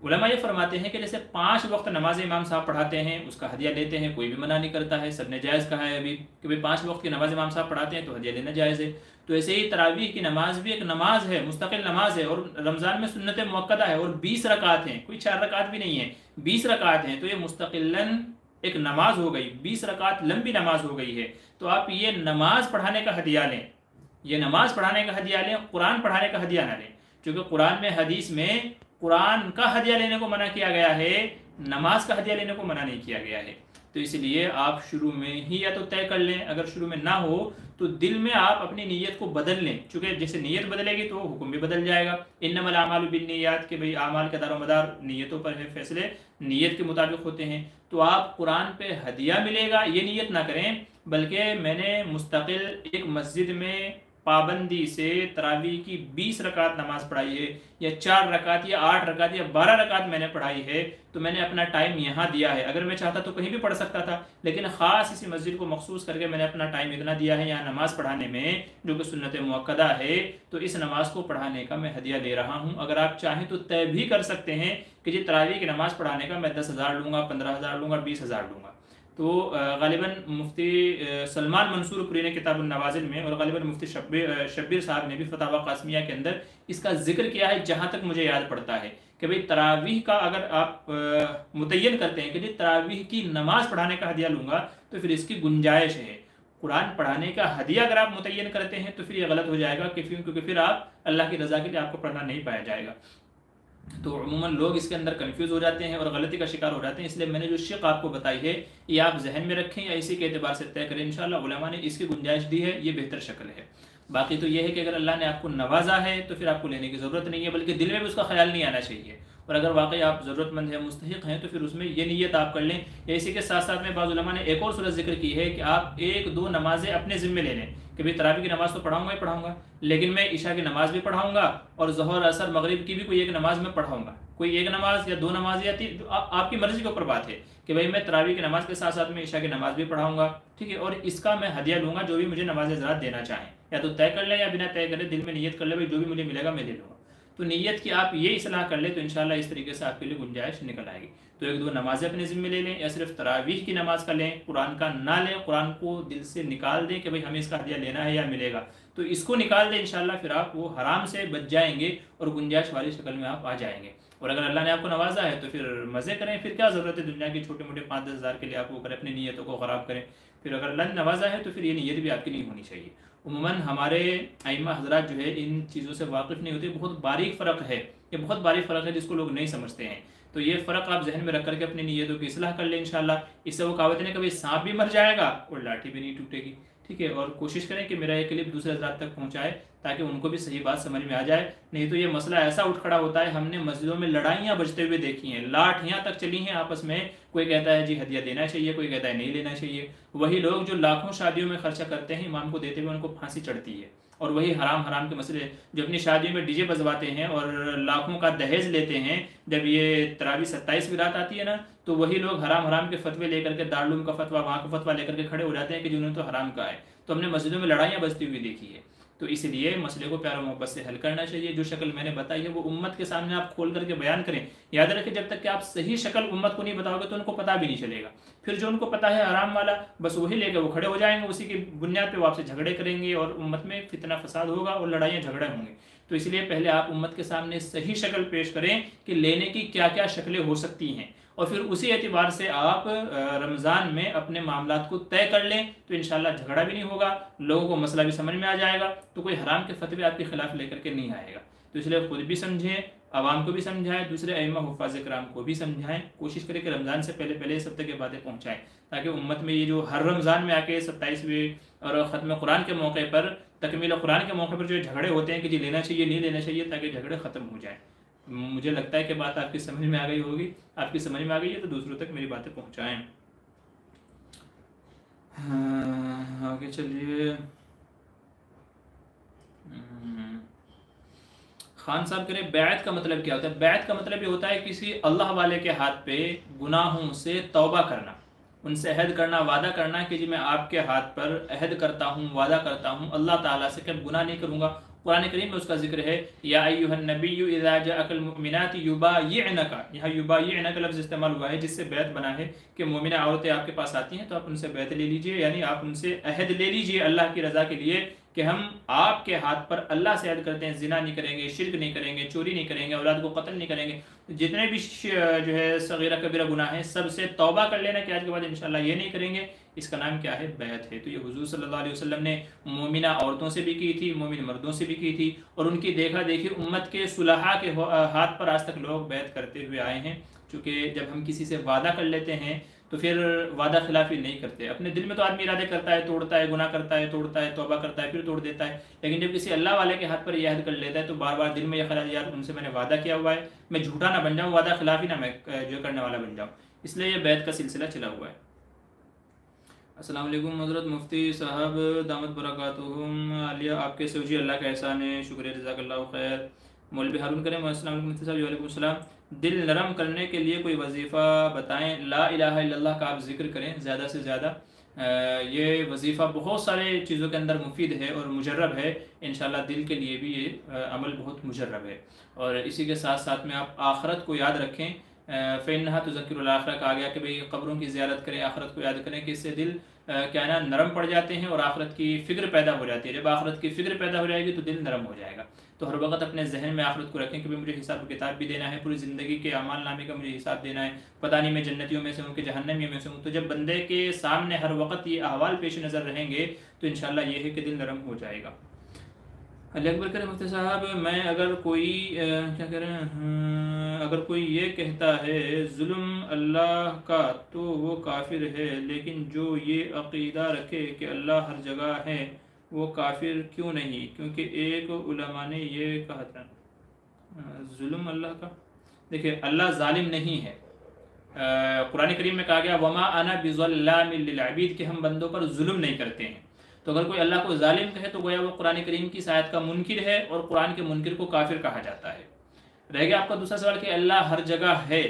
उलमा ये फरमाते हैं कि जैसे 5 वक्त नमाज इमाम साहब पढ़ाते हैं उसका हदिया लेते हैं, कोई भी मना नहीं करता है, सब ने जायज़ कहा है अभी कि भाई 5 वक्त की नमाज इमाम साहब पढ़ाते हैं तो हदिया लेना जायज़ है। तो ऐसे ही तरावीह की नमाज भी एक नमाज है, मुस्तकिल नमाज है, और रमज़ान में सुन्नत मुअक्कदा है, और 20 रकात हैं, कोई 4 रकात भी नहीं है, 20 रकात हैं। तो ये मुस्तकिलन एक नमाज हो गई, 20 रकात लंबी नमाज हो गई है। तो आप ये नमाज पढ़ाने का हदिया लें, ये नमाज पढ़ाने का हदिया लें, कुरान पढ़ाने का हदिया ना लें। क्योंकि कुरान में, हदीस में कुरान का हदिया लेने को मना किया गया है, नमाज का हदिया लेने को मना नहीं किया गया है। तो इसलिए आप शुरू में ही या तो तय कर लें, अगर शुरू में ना हो तो दिल में आप अपनी नीयत को बदल लें। चूँकि जैसे नीयत बदलेगी तो हुक्म भी बदल जाएगा। इन्नमल आमालु बिन्नियात, के भाई आमाल का दारोमदार नीयतों पर है, फैसले नीयत के मुताबिक होते हैं। तो आप कुरान पे हदिया मिलेगा ये नीयत ना करें, बल्कि मैंने मुस्तकिल एक मस्जिद में पाबंदी से तरावी की 20 रकात नमाज पढ़ाई है, या 4 रकात या 8 रकात या 12 रकात मैंने पढ़ाई है, तो मैंने अपना टाइम यहाँ दिया है। अगर मैं चाहता तो कहीं भी पढ़ सकता था, लेकिन ख़ास इसी मस्जिद को मखसूस करके मैंने अपना टाइम इतना दिया है यहाँ नमाज पढ़ाने में, जो कि सुन्नत मुअक्कदा है। तो इस नमाज को पढ़ाने का मैं हदिया दे रहा हूँ। अगर आप चाहें तो तय भी कर सकते हैं कि जी तरावी की नमाज पढ़ाने का मैं 10,000 लूँगा, 15,000 लूँगा, 20,000 लूँगा। तो गालिबन मुफ्ती सलमान मंसूरपुरी ने किताबुन नवाज़िल में, और गालिबन मुफ्ती शब्बीर साहब ने भी फतावा कासमिया के अंदर इसका जिक्र किया है, जहाँ तक मुझे याद पड़ता है कि भाई तरावीह का अगर आप मुतय्यन करते हैं कि जी तरावीह की नमाज पढ़ाने का हदिया लूँगा, तो फिर इसकी गुंजाइश है। कुरान पढ़ाने का हदिया अगर आप मुतय्यन करते हैं तो फिर ये गलत हो जाएगा, क्योंकि फिर आप अल्लाह की रज़ा के लिए आपको पढ़ना नहीं पाया जाएगा। तो अमूमन लोग इसके अंदर कंफ्यूज हो जाते हैं और गलती का शिकार हो जाते हैं। इसलिए मैंने जो शिक आपको बताई है ये आप जहन में रखें या इसी के एतबार से तय करें। इंशाअल्लाह उलमा ने इसकी गुंजाइश दी है, ये बेहतर शक्ल है। बाकी तो ये है कि अगर अल्लाह ने आपको नवाजा है तो फिर आपको लेने की ज़रूरत नहीं है, बल्कि दिल में भी उसका ख्याल नहीं आना चाहिए। और अगर वाकई आप ज़रूरतमंद है, मुस्तहिक हैं, तो फिर उसमें ये नीयत आप कर लें। या इसी के साथ साथ में बाज़ उलमा ने एक और सूरत जिक्र की है कि आप 1-2 नमाजें अपने ज़िम्मे ले लें कि भाई तरावी की नमाज़ तो पढ़ाऊँगा ही पढ़ाऊँगा, लेकिन मैं इशा की नमाज़ भी पढ़ाऊँगा और ज़ोहर असर मगरिब की भी कोई एक नमाज़ में पढ़ाऊँगा। कोई एक नमाज या 2 नमाज या 3, आपकी मर्जी के ऊपर बात है कि भाई मैं तरावी की नमाज के साथ साथ में इशा की नमाज भी पढ़ाऊँगा, ठीक है। और इसका मैं हदिया लूँगा, जो भी मुझे नमाज ज़रात देना चाहें, या तो तय कर लें या बिना तय करे दिल में नीयत कर ले, भाई जो भी मुझे मिलेगा मैं दे लूँगा। तो नीयत की आप ये इस्लाह कर ले तो इंशाल्लाह इस तरीके से आपके लिए गुंजाइश निकल आएगी। तो 1-2 नमाजें अपने ज़िम्मे ले लें, या सिर्फ तरावीह की नमाज का लें, कुरान का ना लें, कुरान को दिल से निकाल दें कि भाई हमें इसका हदिया लेना है या मिलेगा, तो इसको निकाल दें। इंशाल्लाह फिर आप वो हराम से बच जाएंगे और गुंजाइश वाली शक्ल में आप आ जाएंगे। और अगर अल्लाह ने आपको नवाजा है तो फिर मज़े करें, फिर क्या ज़रूरत है दुनिया के छोटे मोटे 5-10 हज़ार के लिए आप वो करें, अपनी नीयतों को ख़राब करें। फिर अगर अल्लाह ने नवाजा है तो फिर ये नीयत भी आपकी नहीं होनी चाहिए। उमूमन हमारे आइम्मा हज़रात जो है इन चीज़ों से वाकिफ़ नहीं होते, बहुत बारीक फ़र्क है, ये बहुत बारीक फ़र्क है जिसको लोग नहीं समझते हैं। तो ये फ़र्क आप जहन में रख करके अपनी नीयतों की इस्लाह कर लें इंशाल्लाह। इससे वो कहावत नहीं, कभी सांप भी मर जाएगा और लाठी भी नहीं टूटेगी। ठीक है, और कोशिश करें कि मेरा ये क्लिप दूसरे हज़रात तक पहुँचाए ताकि उनको भी सही बात समझ में आ जाए। नहीं तो ये मसला ऐसा उठ खड़ा होता है, हमने मस्जिदों में लड़ाइयाँ बजते हुए देखी हैं, लाठियाँ तक चली हैं आपस में। कोई कहता है जी हदिया देना चाहिए, कोई कहता है नहीं लेना चाहिए। वही लोग जो लाखों शादियों में खर्चा करते हैं इमाम को देते हुए, उनको फांसी चढ़ती है। और वही हराम हराम के मसले जो अपनी शादियों में डीजे बजवाते हैं और लाखों का दहेज लेते हैं, जब ये तरावी 27 की रात आती है ना, तो वही लोग हराम हराम के फतवे लेकर के, दारुल का फतवा, वहाँ का फतवा लेकर के खड़े हो जाते हैं कि जिन्होंने तो हराम कहा है। तो हमने मस्जिदों में लड़ाइयाँ बजती हुई देखी है। तो इसलिए मसले को प्यार और मोहब्बत से हल करना चाहिए। जो शक्ल मैंने बताई है वो उम्मत के सामने आप खोल करके बयान करें। याद रखें, जब तक कि आप सही शक्ल उम्मत को नहीं बताओगे तो उनको पता भी नहीं चलेगा। फिर जो उनको पता है हराम वाला, बस वही लेकर वो खड़े हो जाएंगे, उसी की बुनियाद पे वो आपसे झगड़े करेंगे और उम्मत में फितना फसाद होगा और लड़ाइयाँ झगड़े होंगे। तो इसलिए पहले आप उम्मत के सामने सही शक्ल पेश करें कि लेने की क्या क्या शक्लें हो सकती हैं, और फिर उसी एतबार से आप रमज़ान में अपने मामलात को तय कर लें, तो इंशाल्लाह झगड़ा भी नहीं होगा, लोगों को मसला भी समझ में आ जाएगा, तो कोई हराम के फतवे आपके खिलाफ लेकर के नहीं आएगा। तो इसलिए खुद भी समझें, आवाम को भी समझाएं, दूसरे अइम्मा हुफ़ाज़ किराम को भी समझाएं। कोशिश करें कि रमज़ान से पहले पहले सब तक ये बातें पहुँचाएँ, ताकि उम्मत में ये जो हर रमज़ान में आके 27वें और ख़त्म कुरान के मौके पर, तकमील कुरान के मौके पर जो झगड़े होते हैं कि जी लेना चाहिए नहीं लेना चाहिए, ताकि झगड़े ख़त्म हो जाए। मुझे लगता है कि बात आपकी समझ में आ गई होगी। आपकी समझ में आ गई है तो दूसरों तक मेरी बातें पहुंचाएं। हाँ, आगे चलिए। खान साहब कह रहे बैत का मतलब क्या होता है? बैत का मतलब ये होता है किसी अल्लाह वाले के हाथ पे गुनाहों से तौबा करना, उनसे अहद करना, वादा करना कि जी मैं आपके हाथ पर अहद करता हूँ, वादा करता हूँ अल्लाह ताला से कि गुनाह नहीं करूँगा। कुरान करीम में उसका जिक्र है, या अय्युहन नबिय्यु इज़ा जाअकल मुमिनातु युबायिअनका, यहाँ युबायिअनका लफ्ज़ इस्तेमाल हुआ है जिससे बैत बना है कि मोमिना औरतें आपके पास आती हैं तो आप उनसे बैत ले लीजिए, यानी आप उनसे अहद ले लीजिए अल्लाह की रज़ा के लिए कि हम आपके हाथ पर अल्लाह से अहद करते हैं, जिना नहीं करेंगे, शिर्क नहीं करेंगे, चोरी नहीं करेंगे, औलाद को कत्ल नहीं करेंगे, जितने भी जो है सगीरा कबीरा गुनाह हैं सब से तौबा कर लेना कि आज के बाद इंशाल्लाह ये नहीं करेंगे। इसका नाम क्या है? बैत है। तो ये हुजूर सल्लल्लाहु अलैहि वसल्लम ने मोमिना औरतों से भी की थी, मोमिन मर्दों से भी की थी, और उनकी देखा देखी उम्मत के सुलहा के हाथ पर आज तक लोग बैत करते हुए आए हैं। चूँकि जब हम किसी से वादा कर लेते हैं तो फिर वादा खिलाफी नहीं करते। अपने दिल में तो आदमी इरादे करता है, तोड़ता है, गुनाह करता है, तोड़ता है, तौबा करता है, फिर तोड़ देता है, लेकिन जब किसी अल्लाह वाले के हाथ पर यह अहद कर लेता है तो बार बार दिल में यह ख्याल, यार उनसे मैंने वादा किया हुआ है, मैं झूठा ना बन जाऊँ, वादा खिलाफी ना मैं जो करने वाला बन जाऊँ, इसलिए यह बैत का सिलसिला चला हुआ है। अस्सलाम वालेकुम हज़रत मुफ्ती साहब दामत बरकातुहुम आलिया, आप कैसे हो जी? अल्लाह का एहसान है, शुक्रिया, जज़ाकल्लाहु खैर। मौलवी हारून करें। अस्सलाम वालेकुम मुफ्ती साहब। वालेकुम सलाम। दिल नरम करने के लिए कोई वजीफ़ा बताएं। ला इलाहा इल्लल्लाह का आप जिक्र करें ज़्यादा से ज़्यादा। ये वजीफ़ा बहुत सारे चीज़ों के अंदर मुफीद है और मुजर्रब है। इंशाल्लाह दिल के लिए भी ये अमल बहुत मुजर्रब है। और इसी के साथ साथ में आप आखरत को याद रखें। फ़ैन्हा तुज़क्किरुल आखिरा कहा गया कि भाई कब्रों की ज़ियारत करें, आखरत को याद करें, कि इससे दिल क्या है ना नरम पड़ जाते हैं और आखरत की फ़िक्र पैदा हो जाती है। जब आखरत की फ़िक्र पैदा हो जाएगी तो दिल नरम हो जाएगा। तो हर वक्त अपने जहन में आखरत को रखें कि भाई मुझे हिसाब किताब भी देना है, पूरी ज़िंदगी के अमाल नामे का मुझे हिसाब देना है, पता नहीं मैं जन्नतियों में से हूँ कि जहन्नमियों में से हूँ। तो जब बंदे के सामने हर वक्त ये अहवाल पेश नज़र रहेंगे तो इंशाल्लाह ये है कि दिल नरम हो जाएगा। अल्लाह अकबर करें मुफ्ती साहब। मैं अगर कोई क्या कह रहे हैं, अगर कोई ये कहता है जुल्म अल्लाह का तो वो काफिर है, लेकिन जो ये अक़ीदा रखे कि अल्लाह हर जगह है वो काफिर क्यों नहीं? क्योंकि एक उलमा ने ये कहा था जुल्म अल्लाह का। देखिए, अल्लाह जालिम नहीं है। कुरान करीम में कहा गया वमा अना बिज़ल्लामिल लिल अबीद, कि हम बंदों पर जुल्म नहीं करते हैं। तो अगर कोई अल्लाह को जालिम कहे तो गोया वो कुरान करीम की आयत का मुनकिर है और कुरान के मुनकिर को काफिर कहा जाता है। रह गया आपका दूसरा सवाल कि अल्लाह हर जगह है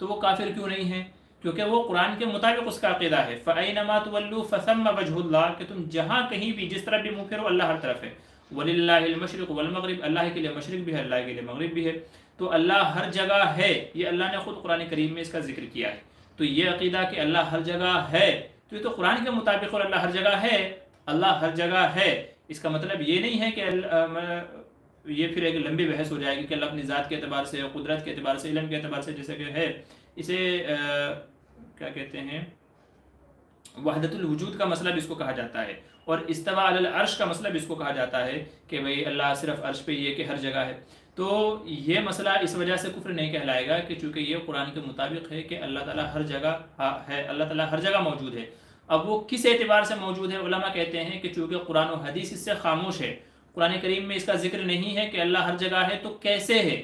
तो वो काफिर क्यों नहीं है? क्योंकि वो कुरान के मुताबिक उसका अक़ीदा है, फ़अयनमा तुवल्लू फ़सम्मा वजहुल्लाह, कि तुम जहाँ कहीं भी जिस तरफ भी मुँह फेरो अल्लाह हर तरफ है। वलिल्लाहिल मशरिक़ वल मग़रिब, अल्लाह के लिए मशरिक़ भी है, अल्लाह के लिए मग़रिब भी है। तो अल्लाह हर जगह है, ये अल्लाह ने खुद कुरान करीम में इसका जिक्र किया है। तो ये अक़ीदा कि अल्लाह हर जगह है, तो ये तो कुरान के मुताबिक और अल्लाह हर जगह है, अल्लाह हर जगह है, इसका मतलब ये नहीं है कि ये फिर एक लंबी बहस हो जाएगी कि अल्लाह अपनी ज़ात के अतबार से, कुदरत के अतबार से, इल्म के अतबार से, जैसे कि है इसे क्या कहते हैं, वहदतुल वजूद का मसला भी इसको कहा जाता है, और इस्तवा अलल अर्श का मसला भी इसको कहा जाता है कि भाई अल्लाह सिर्फ अर्श पे ये कि हर जगह है। तो ये मसला इस वजह से कुफ्र नहीं कहलाएगा कि चूँकि ये कुरान के मुताबिक है कि अल्लाह ताला हर जगह है, अल्लाह ताला हर जगह मौजूद है। अब वो किस एतबार से मौजूद है, उलमा कहते हैं कि चूँकि कुरान और हदीस इससे खामोश है, कुरान करीम में इसका जिक्र नहीं है कि अल्लाह हर जगह है, तो कैसे है,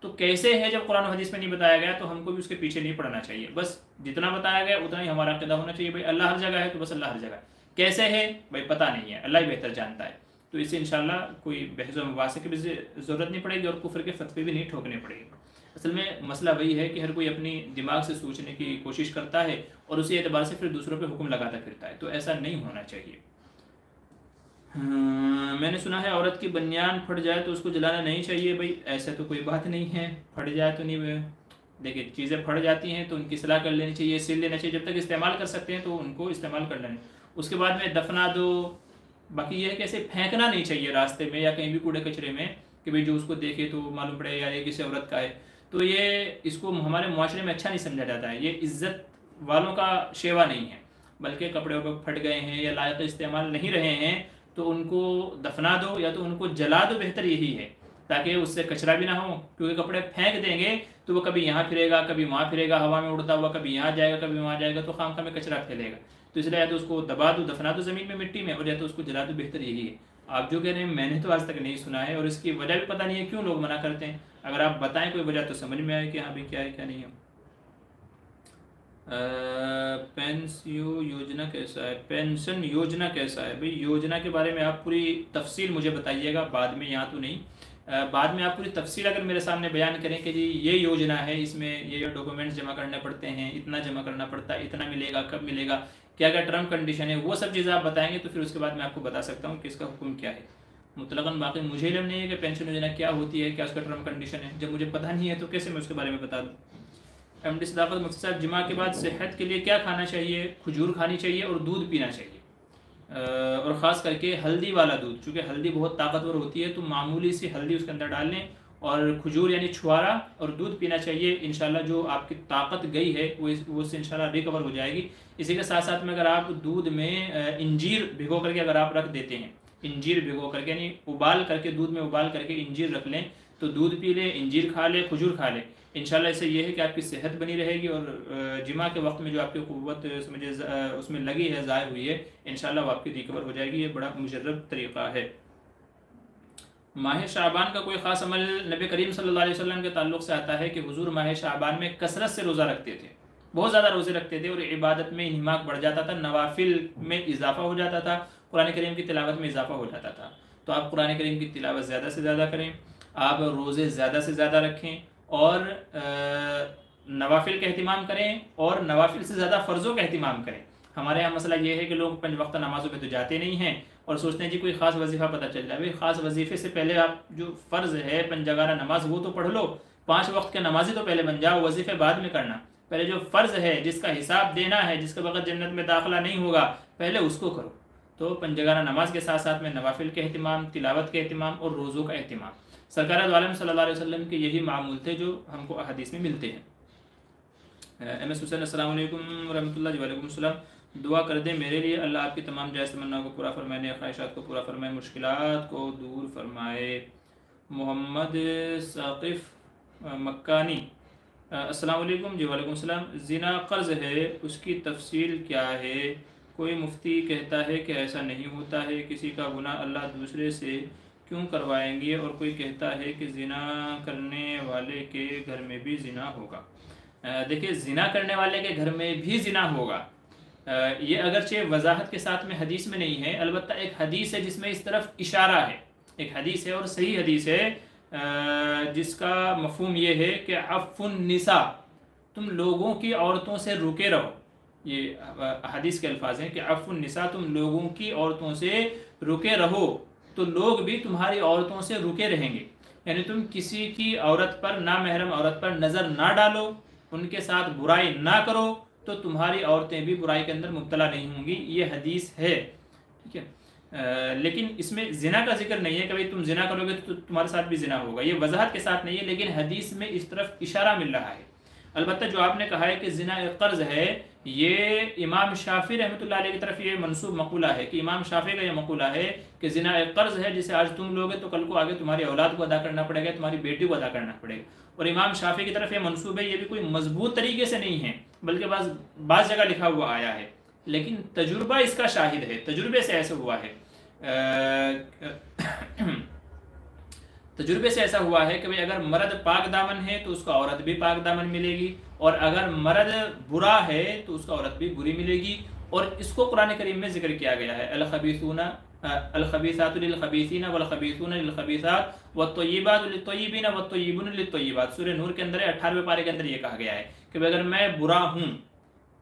तो कैसे है जब कुरान और हदीस में नहीं बताया गया, तो हमको भी उसके पीछे नहीं पड़ना चाहिए। बस जितना बताया गया उतना ही हमारा अक़ीदा होना चाहिए। भाई अल्लाह हर जगह है तो बस अल्लाह हर जगह है, कैसे है भाई पता नहीं है, अल्लाह ही बेहतर जानता है। तो इससे इंशाल्लाह कोई बहस व मुबासे की भी ज़रूरत नहीं पड़ेगी और कुफ्र के फतवे भी नहीं ठोकने पड़ेगी। असल में मसला वही है कि हर कोई अपनी दिमाग से सोचने की कोशिश करता है और उसी एतबार से फिर दूसरों पे हुक्म लगाता फिरता है, तो ऐसा नहीं होना चाहिए। मैंने सुना है औरत की बनियान फट जाए तो उसको जलाना नहीं चाहिए। भाई ऐसा तो कोई बात नहीं है, फट जाए तो नहीं, देखिए चीज़ें फट जाती हैं तो उनकी सलाह कर लेनी चाहिए, सिल लेना चाहिए, जब तक इस्तेमाल कर सकते हैं तो उनको इस्तेमाल कर लेना, उसके बाद में दफना दो। बाकी ये है कि ऐसे फेंकना नहीं चाहिए रास्ते में या कहीं भी कूड़े कचरे में कि भाई जो उसको देखे तो मालूम पड़े यार ये किसी औरत का है, तो ये इसको हमारे मुआशरे में अच्छा नहीं समझा जाता है, ये इज़्ज़त वालों का शेवा नहीं है। बल्कि कपड़े फट गए हैं या लायक इस्तेमाल नहीं रहे हैं तो उनको दफना दो या तो उनको जला दो, बेहतर यही है, ताकि उससे कचरा भी ना हो। क्योंकि कपड़े फेंक देंगे तो वो कभी यहाँ फिरेगा कभी वहाँ फिरेगा, हवा में उड़ता हुआ, कभी यहाँ जाएगा कभी वहाँ जाएगा, तो खामखा में कचरा फैलेगा। तो इसलिए या तो उसको दबा दो, दफना दो ज़मीन में मिट्टी में, और या तो उसको जला दो, बेहतर यही है। आप जो कह रहे हैं मैंने तो आज तक नहीं सुना है और इसकी वजह भी पता नहीं है क्यों लोग मना करते हैं। अगर आप बताएं कोई वजह तो समझ में आए कि हाँ भाई क्या है क्या नहीं है। पेंशन योजना कैसा है, पेंशन योजना कैसा है? भाई योजना के बारे में आप पूरी तफसील मुझे बताइएगा बाद में, यहाँ तो नहीं, बाद में आप पूरी तफसील अगर मेरे सामने बयान करें कि जी ये योजना है, इसमें ये डॉक्यूमेंट्स जमा करने पड़ते हैं, इतना जमा करना पड़ता है, इतना मिलेगा, कब मिलेगा, क्या क्या टर्म कंडीशन है, वो सब चीज़ें आप बताएंगे तो फिर उसके बाद मैं आपको बता सकता हूँ कि इसका हुक्म क्या है मुतलकन। बाकी मुझे इल्म नहीं है कि पेंशन योजना क्या होती है, क्या उसका टर्म कंडीशन है। जब मुझे पता नहीं है तो कैसे मैं उसके बारे में बता दूँ। एमडी सदाकत मुफ्ती साहब, जुमा के बाद सेहत के लिए क्या खाना चाहिए? खजूर खानी चाहिए और दूध पीना चाहिए, और ख़ास करके हल्दी वाला दूध, चूँकि हल्दी बहुत ताकतवर होती है तो मामूली सी हल्दी उसके अंदर डाल लें और खजूर यानी छुआरा और दूध पीना चाहिए। इंशाल्लाह जो आपकी ताकत गई है वो उससे इंशाल्लाह रिकवर हो जाएगी। इसी के साथ साथ में अगर आप दूध में इंजीर भिगो करके अगर आप रख देते हैं, इंजीर भिगो करके यानी उबाल करके, दूध में उबाल करके इंजीर रख लें तो दूध पी लें, इंजीर खा लें, खजूर खा लें, इंशाल्लाह इससे ये है कि आपकी सेहत बनी रहेगी और जिमा के वक्त में जो आपकी क़ुव्वत समझे उसमें लगी है, ज़ाय हुई है, इंशाल्लाह वो आपकी रिकवर हो जाएगी। ये बड़ा मुजर्रब तरीक़ा है। माह शाबान का कोई ख़ास अमल नबी करीम सल्लल्लाहु अलैहि वसल्लम के ताल्लुक़ से आता है कि हुजूर माह शाबान में कसरत से रोज़ा रखते थे, बहुत ज़्यादा रोज़े रखते थे और इबादत में इन्हिमाक बढ़ जाता था, नवाफिल में इजाफा हो जाता था, कुरान करीम की तिलावत में इजाफा हो जाता था। तो आप कुरान करीम की तिलावत ज़्यादा से ज़्यादा करें, आप रोज़े ज़्यादा से ज़्यादा रखें और नवाफिल का अहतमाम करें और नवाफिल से ज़्यादा फ़र्ज़ों का अहतमाम करें। हमारे यहाँ मसला ये है कि लोग 5 वक्त नमाज़ों पे तो जाते नहीं हैं और सोचते हैं जी कोई ख़ास वजीफ़ा पता चल जाए। भाई ख़ास वजीफ़े से पहले आप जो फ़र्ज़ है पंजगाना नमाज वो तो पढ़ लो, 5 वक्त के नमाजी तो पहले बन जाओ, वजीफ़े बाद में करना। पहले जो फ़र्ज़ है जिसका हिसाब देना है, जिसके बगैर जन्नत में दाखिला नहीं होगा, पहले उसको करो। तो पंजगाना नमाज के साथ साथ में नवाफिल के अहतमाम, तिलावत के अहतमाम और रोज़ों का अहतमाम, सरकार दो आलम सल्लल्लाहु अलैहि वसल्लम के यही मामूल थे जो हमको अहदीस में मिलते हैं। एम एस हुसैन अस्सलाम वालेकुम रहमतुल्लाहि वालेकुम सलाम, दुआ कर दें मेरे लिए, अल्लाह आपकी तमाम जायज़ तमन्नाओं को पूरा फरमाए, नए ख्वाहिशात को पूरा फरमाए, मुश्किलात को दूर फरमाए। मोहम्मद साक़िफ़ मक्कानी, अस्सलाम वालेकुम। जी वालेकुम सलाम। ज़िना कर्ज़ है, उसकी तफसील क्या है? कोई मुफ्ती कहता है कि ऐसा नहीं होता है, किसी का गुनाह अल्लाह दूसरे से क्यों करवाएंगे, और कोई कहता है कि ज़िना करने वाले के घर में भी ज़िना होगा। देखिए ज़िना करने वाले के घर में भी ज़िना होगा, ये अगरचे वजाहत के साथ में हदीस में नहीं है, अलबत्ता एक हदीस है जिसमें इस तरफ इशारा है, एक हदीस है और सही हदीस है जिसका मफहूम ये है कि अफ़ुन निसा, तुम लोगों की औरतों से रुके रहो। ये हदीस के अल्फाज हैं कि अफ़ुन निसा, तुम लोगों की औरतों से रुके रहो तो लोग भी तुम्हारी औरतों से रुके रहेंगे। यानी तुम किसी की औरत पर, ना महरम औरत पर नज़र ना डालो, उनके साथ बुराई ना करो, तो तुम्हारी औरतें भी बुराई के अंदर मुब्तला नहीं होंगी। ये हदीस है, ठीक है। लेकिन इसमें जिना का जिक्र नहीं है कि भाई तुम जिना करोगे तो तुम्हारे साथ भी जिना होगा, ये वजाहत के साथ नहीं है, लेकिन हदीस में इस तरफ इशारा मिल रहा है। अलबत्ता जो आपने कहा है कि जिना एक कर्ज है, ये इमाम शाफी रहमतुल्लाह अलैह की तरफ ये मनसूब मकूला है कि इमाम शाफी का ये मकूला है कि जिना एक कर्ज है, जिसे आज तुम लोगे तो कल को आगे तुम्हारी औलाद को अदा करना पड़ेगा, तुम्हारी बेटी को अदा करना पड़ेगा। और इमाम शाफी की तरफ ये मनसूब है, ये भी कोई मजबूत तरीके से नहीं है, बल्कि बाज़ जगह लिखा हुआ आया है, लेकिन तजुर्बा इसका शाहिद है, तजुर्बे से ऐसा हुआ है। तजुर्बे से ऐसा हुआ है कि भाई अगर मर्द पाक दामन है तो उसका औरत भी पाक दामन मिलेगी, और अगर मर्द बुरा है तो उसका औरत भी बुरी मिलेगी। और इसको कुरान करीम में जिक्र किया गया है, अलखबीसूना अलखबीसातु लिलखबीसीना वलखबीसूना लिलखबीसात वत्तय्यिबातु लित्तय्यिबीना वत्तय्यिबूना लित्तय्यिबात। सूरह नूर के अंदर 18वें पारे के अंदर ये कहा गया है कि भाई अगर मैं बुरा हूँ,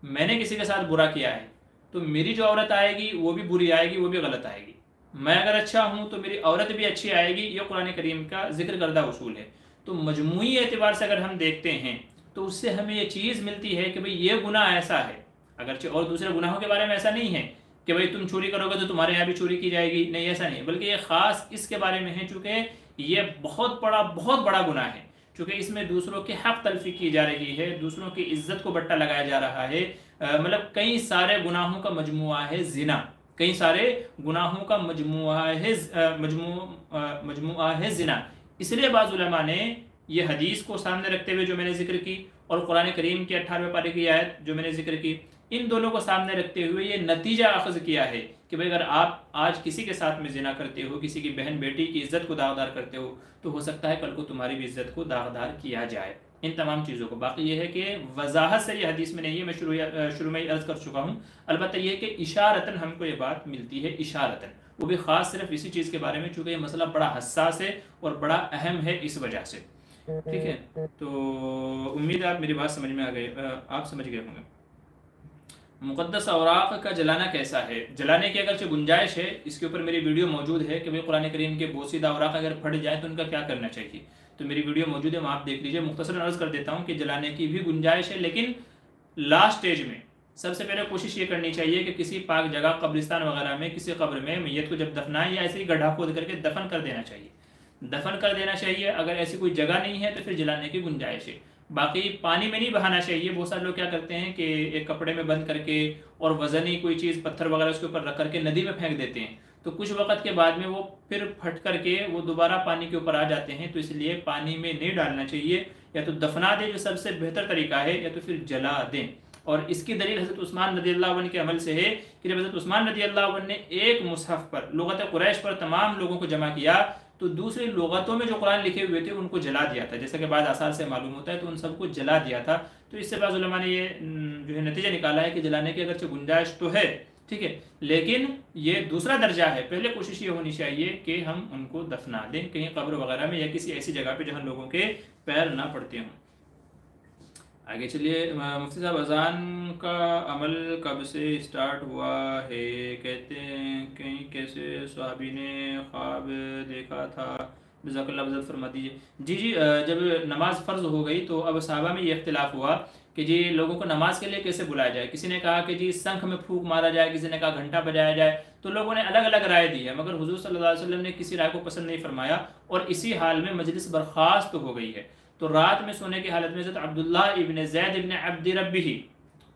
मैंने किसी के साथ बुरा किया है, तो मेरी जो औरत आएगी वो भी बुरी आएगी, वो भी गलत आएगी। मैं अगर अच्छा हूँ तो मेरी औरत भी अच्छी आएगी। ये कुरान करीम का जिक्र करदा उसूल है। तो मजमूई एतबार से अगर हम देखते हैं तो उससे हमें ये चीज़ मिलती है कि भाई ये गुनाह ऐसा है, अगरचे और दूसरे गुनाहों के बारे में ऐसा नहीं है कि भाई तुम चोरी करोगे तो तुम्हारे यहाँ भी चोरी की जाएगी, नहीं ऐसा नहीं है, बल्कि ये ख़ास इसके बारे में है चूँकि ये बहुत बड़ा गुनाह है, चूँकि इसमें दूसरों के हक़ तलफ़ी की जा रही है, दूसरों की इज्जत को बट्टा लगाया जा रहा है। मतलब कई सारे गुनाहों का मजमुआ है ज़िना, कई सारे गुनाहों का मजमुआ है ज़िना। इसलिए बाज़ उलमा ने ये हदीस को सामने रखते हुए जो मैंने जिक्र की, और कुरान करीम के 18वें पारे की आयत जो मैंने जिक्र की, इन दोनों को सामने रखते हुए ये नतीजा अखज़ किया है कि भाई अगर आप आज किसी के साथ में ज़िना करते हो, किसी की बहन बेटी की इज़्ज़त को दागदार करते हो, तो हो सकता है कल को तुम्हारी भी इज़्ज़त को दागदार किया जाए। इन तमाम चीज़ों को, बाकी ये है कि वजाहत से ये हदीस में नहीं है, मैं शुरू में अर्ज़ कर चुका हूँ। अलबत्ता ये है कि इशारतन हमको ये बात मिलती है, इशारतन, वो भी ख़ास सिर्फ इसी चीज़ के बारे में, चूँकि ये मसला बड़ा हसास है और बड़ा अहम है इस वजह से। ठीक है, तो उम्मीद है आप मेरी बात समझ में आ गए, आप समझ गए होंगे। मुक़द्दस औराक़ का जलाना कैसा है? जलाने की अगरचे गुंजाइश है, इसके ऊपर मेरी वीडियो मौजूद है कि भाई कुरान करीम के बोसीदा औराक़ अगर फट जाए तो उनका क्या करना चाहिए, तो मेरी वीडियो मौजूद है, वहाँ आप देख लीजिए। मुख्तसरन अर्ज़ कर देता हूँ कि जलाने की भी गुंजाइश है, लेकिन लास्ट स्टेज में सबसे पहले कोशिश ये करनी चाहिए कि किसी पाक जगह, कब्रिस्तान वगैरह में, किसी कब्र में मैयत को जब दफनाएं या ऐसे ही गड्ढा खोद करके दफन कर देना चाहिए, दफन कर देना चाहिए। अगर ऐसी कोई जगह नहीं है तो फिर जलाने की गुंजाइश है। बाकी पानी में नहीं बहाना चाहिए। बहुत सारे लोग क्या करते हैं कि एक कपड़े में बंद करके और वज़नी कोई चीज़, पत्थर वगैरह उसके ऊपर रख करके नदी में फेंक देते हैं, तो कुछ वक्त के बाद में वो फिर फट करके वो दोबारा पानी के ऊपर आ जाते हैं। तो इसलिए पानी में नहीं डालना चाहिए, या तो दफना दें जो सबसे बेहतर तरीका है, या तो फिर जला दें। और इसकी दलील हज़रत उस्मान रज़ियल्लाहु अन्हु के अमल से है कि जब हज़रत उस्मान रज़ियल्लाहु अन्हु ने एक मुसहफ़ पर लुग़त कुरैश पर तमाम लोगों को जमा किया, तो दूसरी लुग़तों में जो कुरान लिखे हुए थे उनको जला दिया था, जैसा कि बाद आसार से मालूम होता है, तो उन सबको जला दिया था। तो इससे बाद उलमा ने ये जो है नतीजा निकाला है कि जलाने की अगरचे गुंजाइश तो है, ठीक है, लेकिन ये दूसरा दर्जा है। पहले कोशिश ये होनी चाहिए कि हम उनको दफना दें कहीं कब्र वगैरह में या किसी ऐसी जगह पे जहाँ लोगों के पैर ना पड़ते हों। आगे चलिए। मुफ्ती साहब, अज़ान का अमल कब से स्टार्ट हुआ है? कहते हैं कहीं कैसे सहाबी ने ख्वाब देखा था, जज़ाकल्लाह वज़ल फरमा दीजिए। जी, जब नमाज फ़र्ज़ हो गई तो अब सहाबा में ये इख्तिलाफ़ हुआ कि जी लोगों को नमाज के लिए कैसे बुलाया जाए। किसी ने कहा कि जी शंख में फूंक मारा जाए, किसी ने कहा घंटा बजाया जाए। तो लोगों ने अलग अलग राय दी है, मगर हुज़ूर सल्लल्लाहु अलैहि वसल्लम ने किसी राय को पसंद नहीं फरमाया, और इसी हाल में मजलिस बर्खास्त हो गई है। तो रात में सोने की हालत में हज़रत अब्दुल्लाह इब्न ज़ैद इब्न अब्द रब्बिही,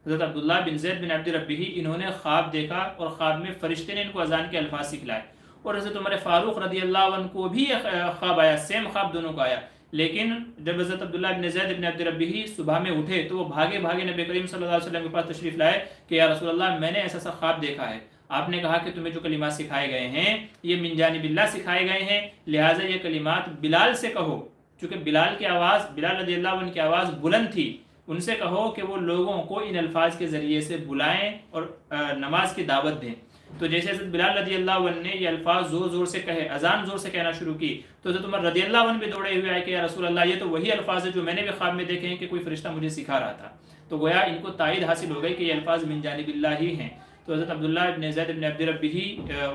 हज़रत अब्दुल्लाह बिन ज़ैद बिन अब्द रब्बिही, इन्होंने ख्वाब देखा और ख्वाब में फ़रिश्ते ने इनको अज़ान के अल्फाज सिखलाए। और हज़रत उमर फ़ारूक रज़ियल्लाहु अन्हु को भी ख्वाब आया, सेम ख्वाब दोनों को आया। लेकिन जब हज़रत अब्दुल्लाह बिन ज़ैद इब्न अब्द रब्बिही सुबह में उठे तो वो भागे भागे नबी करीम सल्लल्लाहु अलैहि वसल्लम के पास तशरीफ़ लाए कि या रसूलल्लाह, मैंने ऐसा सा ख्वाब देखा है, आपने कहा कि तुम्हें जो कलिमात सिखाए गए हैं ये मिन जानिबिल्लाह सिखाए गए हैं, लिहाजा ये कलिमात बिलाल से कहो, चूँकि बिलाल की आवाज़, बिलाल रज़ियल्लाहु अन्हु की आवाज़ बुलंद थी, उनसे कहो कि वो लोगों को इन अल्फाज के ज़रिए से बुलाएं और नमाज की दावत दें। तो जैसे हज़रत बिलाल रज़ियल्लाहु अन्हु ने ये अल्फाज ज़ोर ज़ोर से कहे, अजान ज़ोर से कहना शुरू की, तो हज़रत उमर रज़ियल्लाहु अन्हु भी दौड़े हुए आए कि या रसूल अल्लाह, ये तो वही अल्फाज है जो मैंने भी ख्वाब में देखे हैं कि कोई फरिश्ता मुझे सिखा रहा था। तो गोया इनको तायद हासिल हो गई कि ये अल्फाज मिन जानिबिल्लाह ही हैं। तो हज़रत अब्दुल्लाह इब्न ज़ैद इब्न अब्द रब्बिही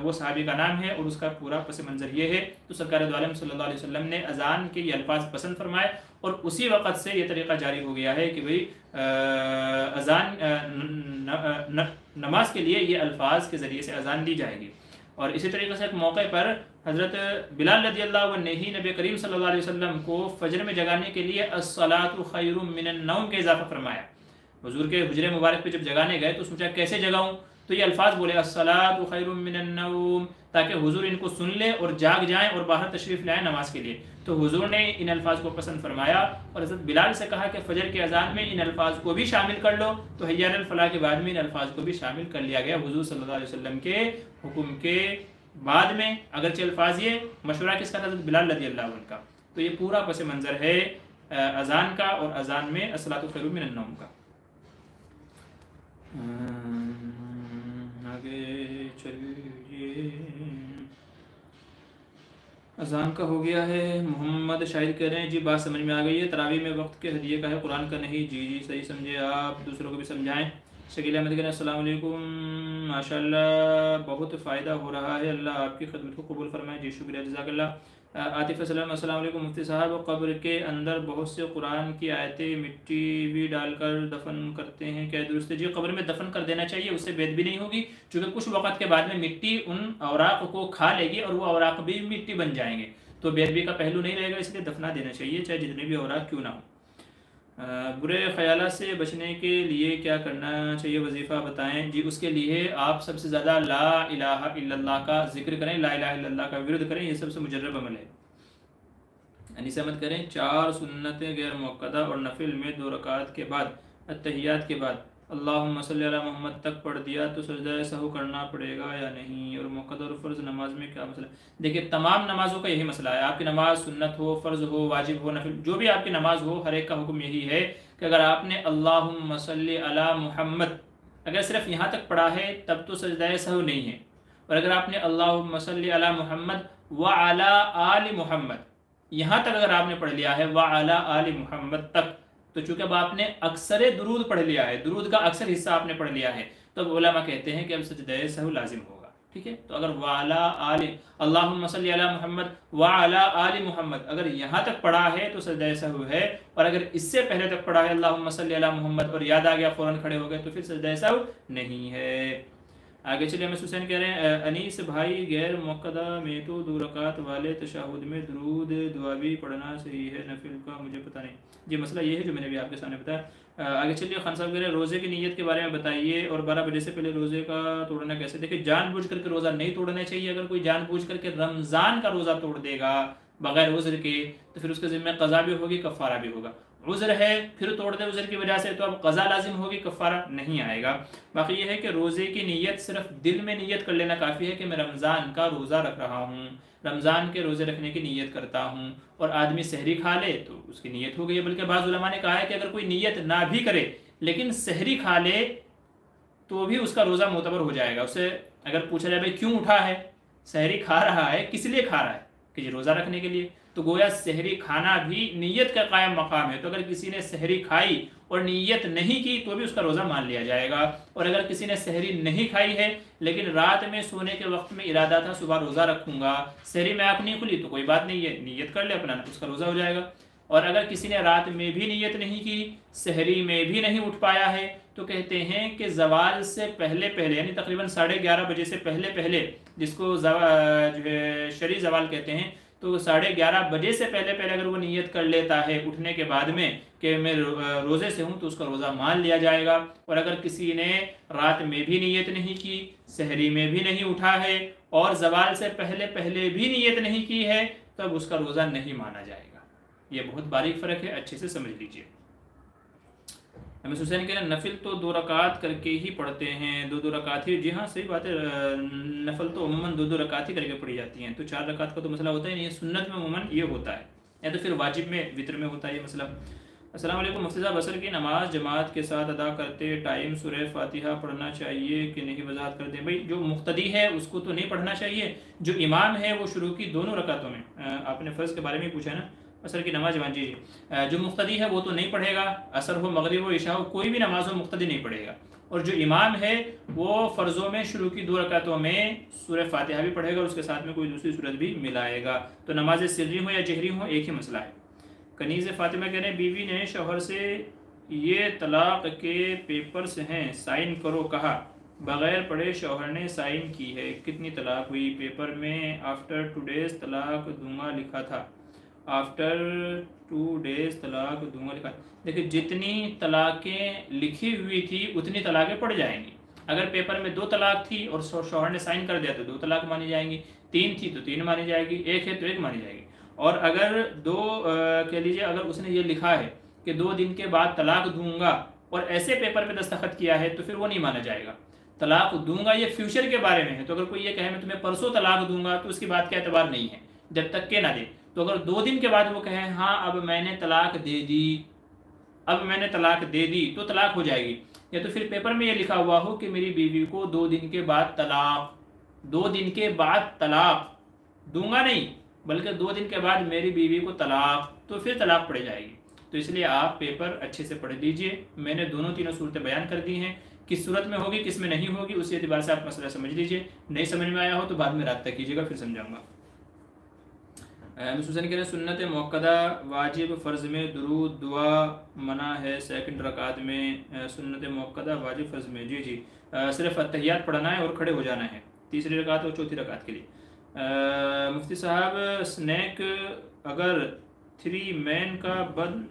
वो सहाबी का नाम है और उसका पूरा पस मंज़र ये है। तो सरकार दो आलम सल्लल्लाहु अलैहि वसल्लम ने अज़ान के ये अल्फाज पसंद फरमाए और उसी वक़्त से ये तरीक़ा जारी हो गया है कि भाई अज़ान नमाज के लिए ये अल्फाज के ज़रिए से अज़ान दी जाएगी। और इसी तरीके से एक मौके पर हज़रत बिलाल रज़ियल्लाहु अन्हु ने नबी करीम सल्लल्लाहु अलैहि वसल्लम को फजर में जगाने के लिए अस्सलातु खैरुम मिनन नौम के इजाफा फरमाया। हुजूर के हुजरे मुबारक पे जब जगाने गए तो सोचा कैसे जगाऊं, तो ये अल्फाज बोले अस्सलातु खैरुम मिनन नौम, ताकि हुजूर इनको सुन ले और जाग जाएं और बाहर तशरीफ़ लाएं नमाज के लिए। तो हुजूर ने इन अल्फाज को पसंद फरमाया और हज़रत बिलाल से कहा कि फजर के अजान में इन अल्फाज को भी शामिल कर लो। तो हैया अलल फलाह के बाद में इन अल्फाज को भी शामिल कर लिया गया हुजूर सल्लल्लाहु अलैहि वसल्लम के हुक्म के बाद में। अगरचे अल्फाज ये मशवरा किसका था, हज़रत बिलाल रज़ियल्लाहु अन्हु का। तो ये पूरा पस मंज़र है अजान का और अजान में अस्सलातु खैरुम मिनन नौम का। आगे चलिए, अजान का हो गया है। मोहम्मद शाहिद कह रहे हैं जी बात समझ में आ गई है, तरावी में वक्त के हदिये का है, कुरान का नहीं। जी जी सही समझे आप, दूसरों को भी समझाएं। शकील अहमद कह रहे हैं अस्सलाम वालेकुम, माशाल्लाह बहुत फ़ायदा हो रहा है, अल्लाह आपकी खिदमत को कबूल फरमाए। जी शुक्रिया जज़ाकल्लाह। आतिफ अस्सलाम वालेकुम मुफ्ती साहब, कब्र के अंदर बहुत से कुरान की आयतें मिट्टी भी डालकर दफन करते हैं, क्या दुरुस्त है? जी कब्र में दफन कर देना चाहिए, उससे बेद भी नहीं होगी, क्योंकि कुछ वक़्त के बाद में मिट्टी उन औराक को खा लेगी और वो औराक भी मिट्टी बन जाएंगे, तो बेदबी का पहलू नहीं रहेगा, इसलिए दफना देना चाहिए चाहे जितने भी औराक क्यों ना हो। बुरे ख्याल से बचने के लिए क्या करना चाहिए, वजीफ़ा बताएं। जी उसके लिए आप सबसे ज़्यादा ला इलाहा इल्लल्लाह का जिक्र करें, ला इलाहा इल्लल्लाह का विरुद्ध करें, ये सबसे मुजर्रब अमल है। अनिसा मत करें 4 सुन्नतें गैर मुअक्कदा और नफिल में 2 रकात के बाद अत्तहियात के बाद अल्लाहुम्मा सल्ली अला मोहम्मद तक पढ़ दिया तो सजदा सहू करना पड़ेगा या नहीं, और मुअक्कदा और फ़र्ज़ नमाज में क्या मसला? देखिए तमाम नमाज़ों का यही मसला है, आपकी नमाज सुन्नत हो, फ़र्ज़ हो, वाजिब हो, नफिल, जो भी आपकी नमाज हो, हर एक का हुक्म यही है कि अगर आपने अल्लाहुम्मा सल्ली अला मोहम्मद अगर सिर्फ यहाँ तक पढ़ा है तब तो सजदा सहू नहीं है, और अगर आपने अल्लाहुम्मा सल्ली अला मोहम्मद व अला आलि मोहम्मद यहाँ तक अगर आपने पढ़ लिया है व अला आलि मोहम्मद तक, तो चूंकि अब आपने अक्सर दुरूद पढ़ लिया है, दुरूद का अक्सर हिस्सा आपने पढ़ लिया है, तो उलमा कहते हैं कि अब सजदा सहू लाजिम होगा। ठीक है, तो अगर वाला आलि अल्लाहुम्मा सल्ली अला मुहम्मद व अला आलि मुहम्मद अगर यहाँ तक पढ़ा है तो सजदा सहू है, और अगर इससे पहले तक पढ़ा है अल्लाहुम्मा सल्ली अला मुहम्मद और याद आ गया फौरन खड़े हो गए तो फिर सजदा सहू नहीं है। आगे चलिए, हमें हुसैन कह रहे हैं अनीस भाई गैर मुक़द्दा में तो 2 रकात वाले तशहुद में दुरूद दुआ भी पढ़ना सही है, नफिल का मुझे पता नहीं। जी मसला ये है जो मैंने भी आपके सामने बताया। आगे चलिए, खान साहब कह रहे हैं रोज़े की नीयत के बारे में बताइए, और 12 बजे से पहले रोज़े का तोड़ना कैसे? देखिए जानबूझ करके रोज़ा नहीं तोड़ना चाहिए। अगर कोई जानबूझ करके रमज़ान का रोज़ा तोड़ देगा बगैर उज़्र के तो फिर उसके ज़िम्मे क़ज़ा भी होगी, कफ़ारा भी होगा। उज़्र है फिर तोड़ दे उज़्र की वजह से तो अब क़ज़ा लाजिम होगी, कफ़ारा नहीं आएगा। बाकी ये है कि रोज़े की नीयत सिर्फ दिल में नीयत कर लेना काफ़ी है कि मैं रमज़ान का रोज़ा रख रहा हूँ, रमज़ान के रोज़े रखने की नीयत करता हूँ, और आदमी सहरी खा ले तो उसकी नीयत हो गई है। बल्कि बाज़ उलमा ने कहा है कि अगर कोई नीयत ना भी करे लेकिन सहरी खा ले तो भी उसका रोज़ा मोतबर हो जाएगा। उससे अगर पूछा जाए भाई क्यों उठा है, सहरी खा रहा है, किस लिए खा रहा है कि ये रोज़ा रखने के लिए, तो गोया सहरी खाना भी नीयत का कायम मकाम है। तो अगर किसी ने सहरी खाई और नीयत नहीं की तो भी उसका रोज़ा मान लिया जाएगा। और अगर किसी ने सहरी नहीं खाई है लेकिन रात में सोने के वक्त में इरादा था सुबह रोज़ा रखूंगा, सहरी में आँख नहीं खुली तो कोई बात नहीं है, नीयत कर ले अपना, उसका रोज़ा हो जाएगा। और अगर किसी ने रात में भी नीयत नहीं की, सहरी में भी नहीं उठ पाया है, तो कहते हैं कि ज़वाल से पहले पहले यानी तकरीबन 11:30 बजे से पहले पहले, जिसको जो है शरी ज़वाल कहते हैं, तो 11:30 बजे से पहले पहले अगर वो नीयत कर लेता है उठने के बाद में कि मैं रोज़े से हूँ तो उसका रोज़ा मान लिया जाएगा। और अगर किसी ने रात में भी नीयत नहीं की, सहरी में भी नहीं उठा है और ज़वाल से पहले पहले भी नीयत नहीं की है, तब उसका रोज़ा नहीं माना जाएगा। ये बहुत बारीक फ़र्क है, अच्छे से समझ लीजिए। हमें हुसैन कह रहे हैं नफिल तो 2 रकात करके ही पढ़ते हैं, 2-2 रकात ही। जी हाँ सही बात है, नफल तो उम्मन 2-2 रकात ही करके पढ़ी जाती हैं, तो 4 रकात का तो मसला होता ही नहीं है। सुन्नत में उम्मन ये होता है, या तो फिर वाजिब में वितर में होता है ये मसला। अस्सलाम वालेकुम मुफ्ती साहब, असर की नमाज जमात के साथ अदा करते टाइम सूरह फातिहा पढ़ना चाहिए कि नहीं, वजाहत कर दें। भाई जो मुक्तदी है उसको तो नहीं पढ़ना चाहिए, जो इमाम है वो शुरू की दोनों रकातों में, आपने फ़र्ज़ के बारे में पूछा ना, असर की नमाज मान जी, जो मुक्तदी है वो तो नहीं पढ़ेगा, असर हो मगरिब हो इशा हो कोई भी नमाज हो मुक्तदी नहीं पढ़ेगा, और जो इमाम है वो फ़र्ज़ों में शुरू की 2 रकातों में सूरह फातिहा भी पढ़ेगा और उसके साथ में कोई दूसरी सूरत भी मिलाएगा। तो नमाज सिर्री हो या जहरी हो एक ही मसला है। कनीज़ फ़ातिमा कह रहे हैं बीवी ने शौहर से ये तलाक़ के पेपर्स हैं साइन करो कहा, बगैर पढ़े शौहर ने साइन की है, कितनी तलाक हुई? पेपर में आफ्टर 2 डेज तलाक दूंगा लिखा था। आफ्टर 2 डेज तलाक दूंगा लिखा। देखिए, जितनी तलाक़ें लिखी हुई थी उतनी तलाक़ें पड़ जाएंगी। अगर पेपर में 2 तलाक थी और शौहर ने साइन कर दिया तो 2 तलाक मानी जाएंगी, 3 थी तो 3 मानी जाएगी, 1 है तो 1 मानी जाएगी। और अगर 2 कह लीजिए, अगर उसने ये लिखा है कि 2 दिन के बाद तलाक दूंगा और ऐसे पेपर पे दस्तखत किया है तो फिर वो नहीं माना जाएगा। तलाक दूंगा ये फ्यूचर के बारे में है, तो अगर कोई ये कहे मैं तुम्हें परसों तलाक दूंगा तो उसकी बात का एतबार नहीं है जब तक के ना दे। तो अगर 2 दिन के बाद वो कहे हाँ अब मैंने तलाक दे दी, अब मैंने तलाक दे दी, तो तलाक हो जाएगी। या तो फिर पेपर में ये लिखा हुआ हो कि मेरी बीवी को 2 दिन के बाद तलाक, 2 दिन के बाद तलाक दूंगा नहीं बल्कि 2 दिन के बाद मेरी बीवी को तलाक, तो फिर तलाक पड़ जाएगी। तो इसलिए आप पेपर अच्छे से पढ़ लीजिए। मैंने दोनों तीनों सूरतें बयान कर दी हैं, किस सूरत में होगी किस में नहीं होगी उसी एतबार से आप मसला समझ लीजिए। नहीं समझ में आया हो तो बाद में राब्ता कीजिएगा, फिर समझाऊंगा। हुसैन कह रहे सुन्नत मुअक्कदा वाजिब फ़र्ज़ में दुरूद दुआ मना है, सेकंड रकात में सुन्नत मुअक्कदा वाजिब फ़र्ज़ में जी सिर्फ अत्तहियात पढ़ना है और खड़े हो जाना है, तीसरी रकात और चौथी रकात के लिए। मुफ्ती साहब, स्नैक अगर 3 मैन का बल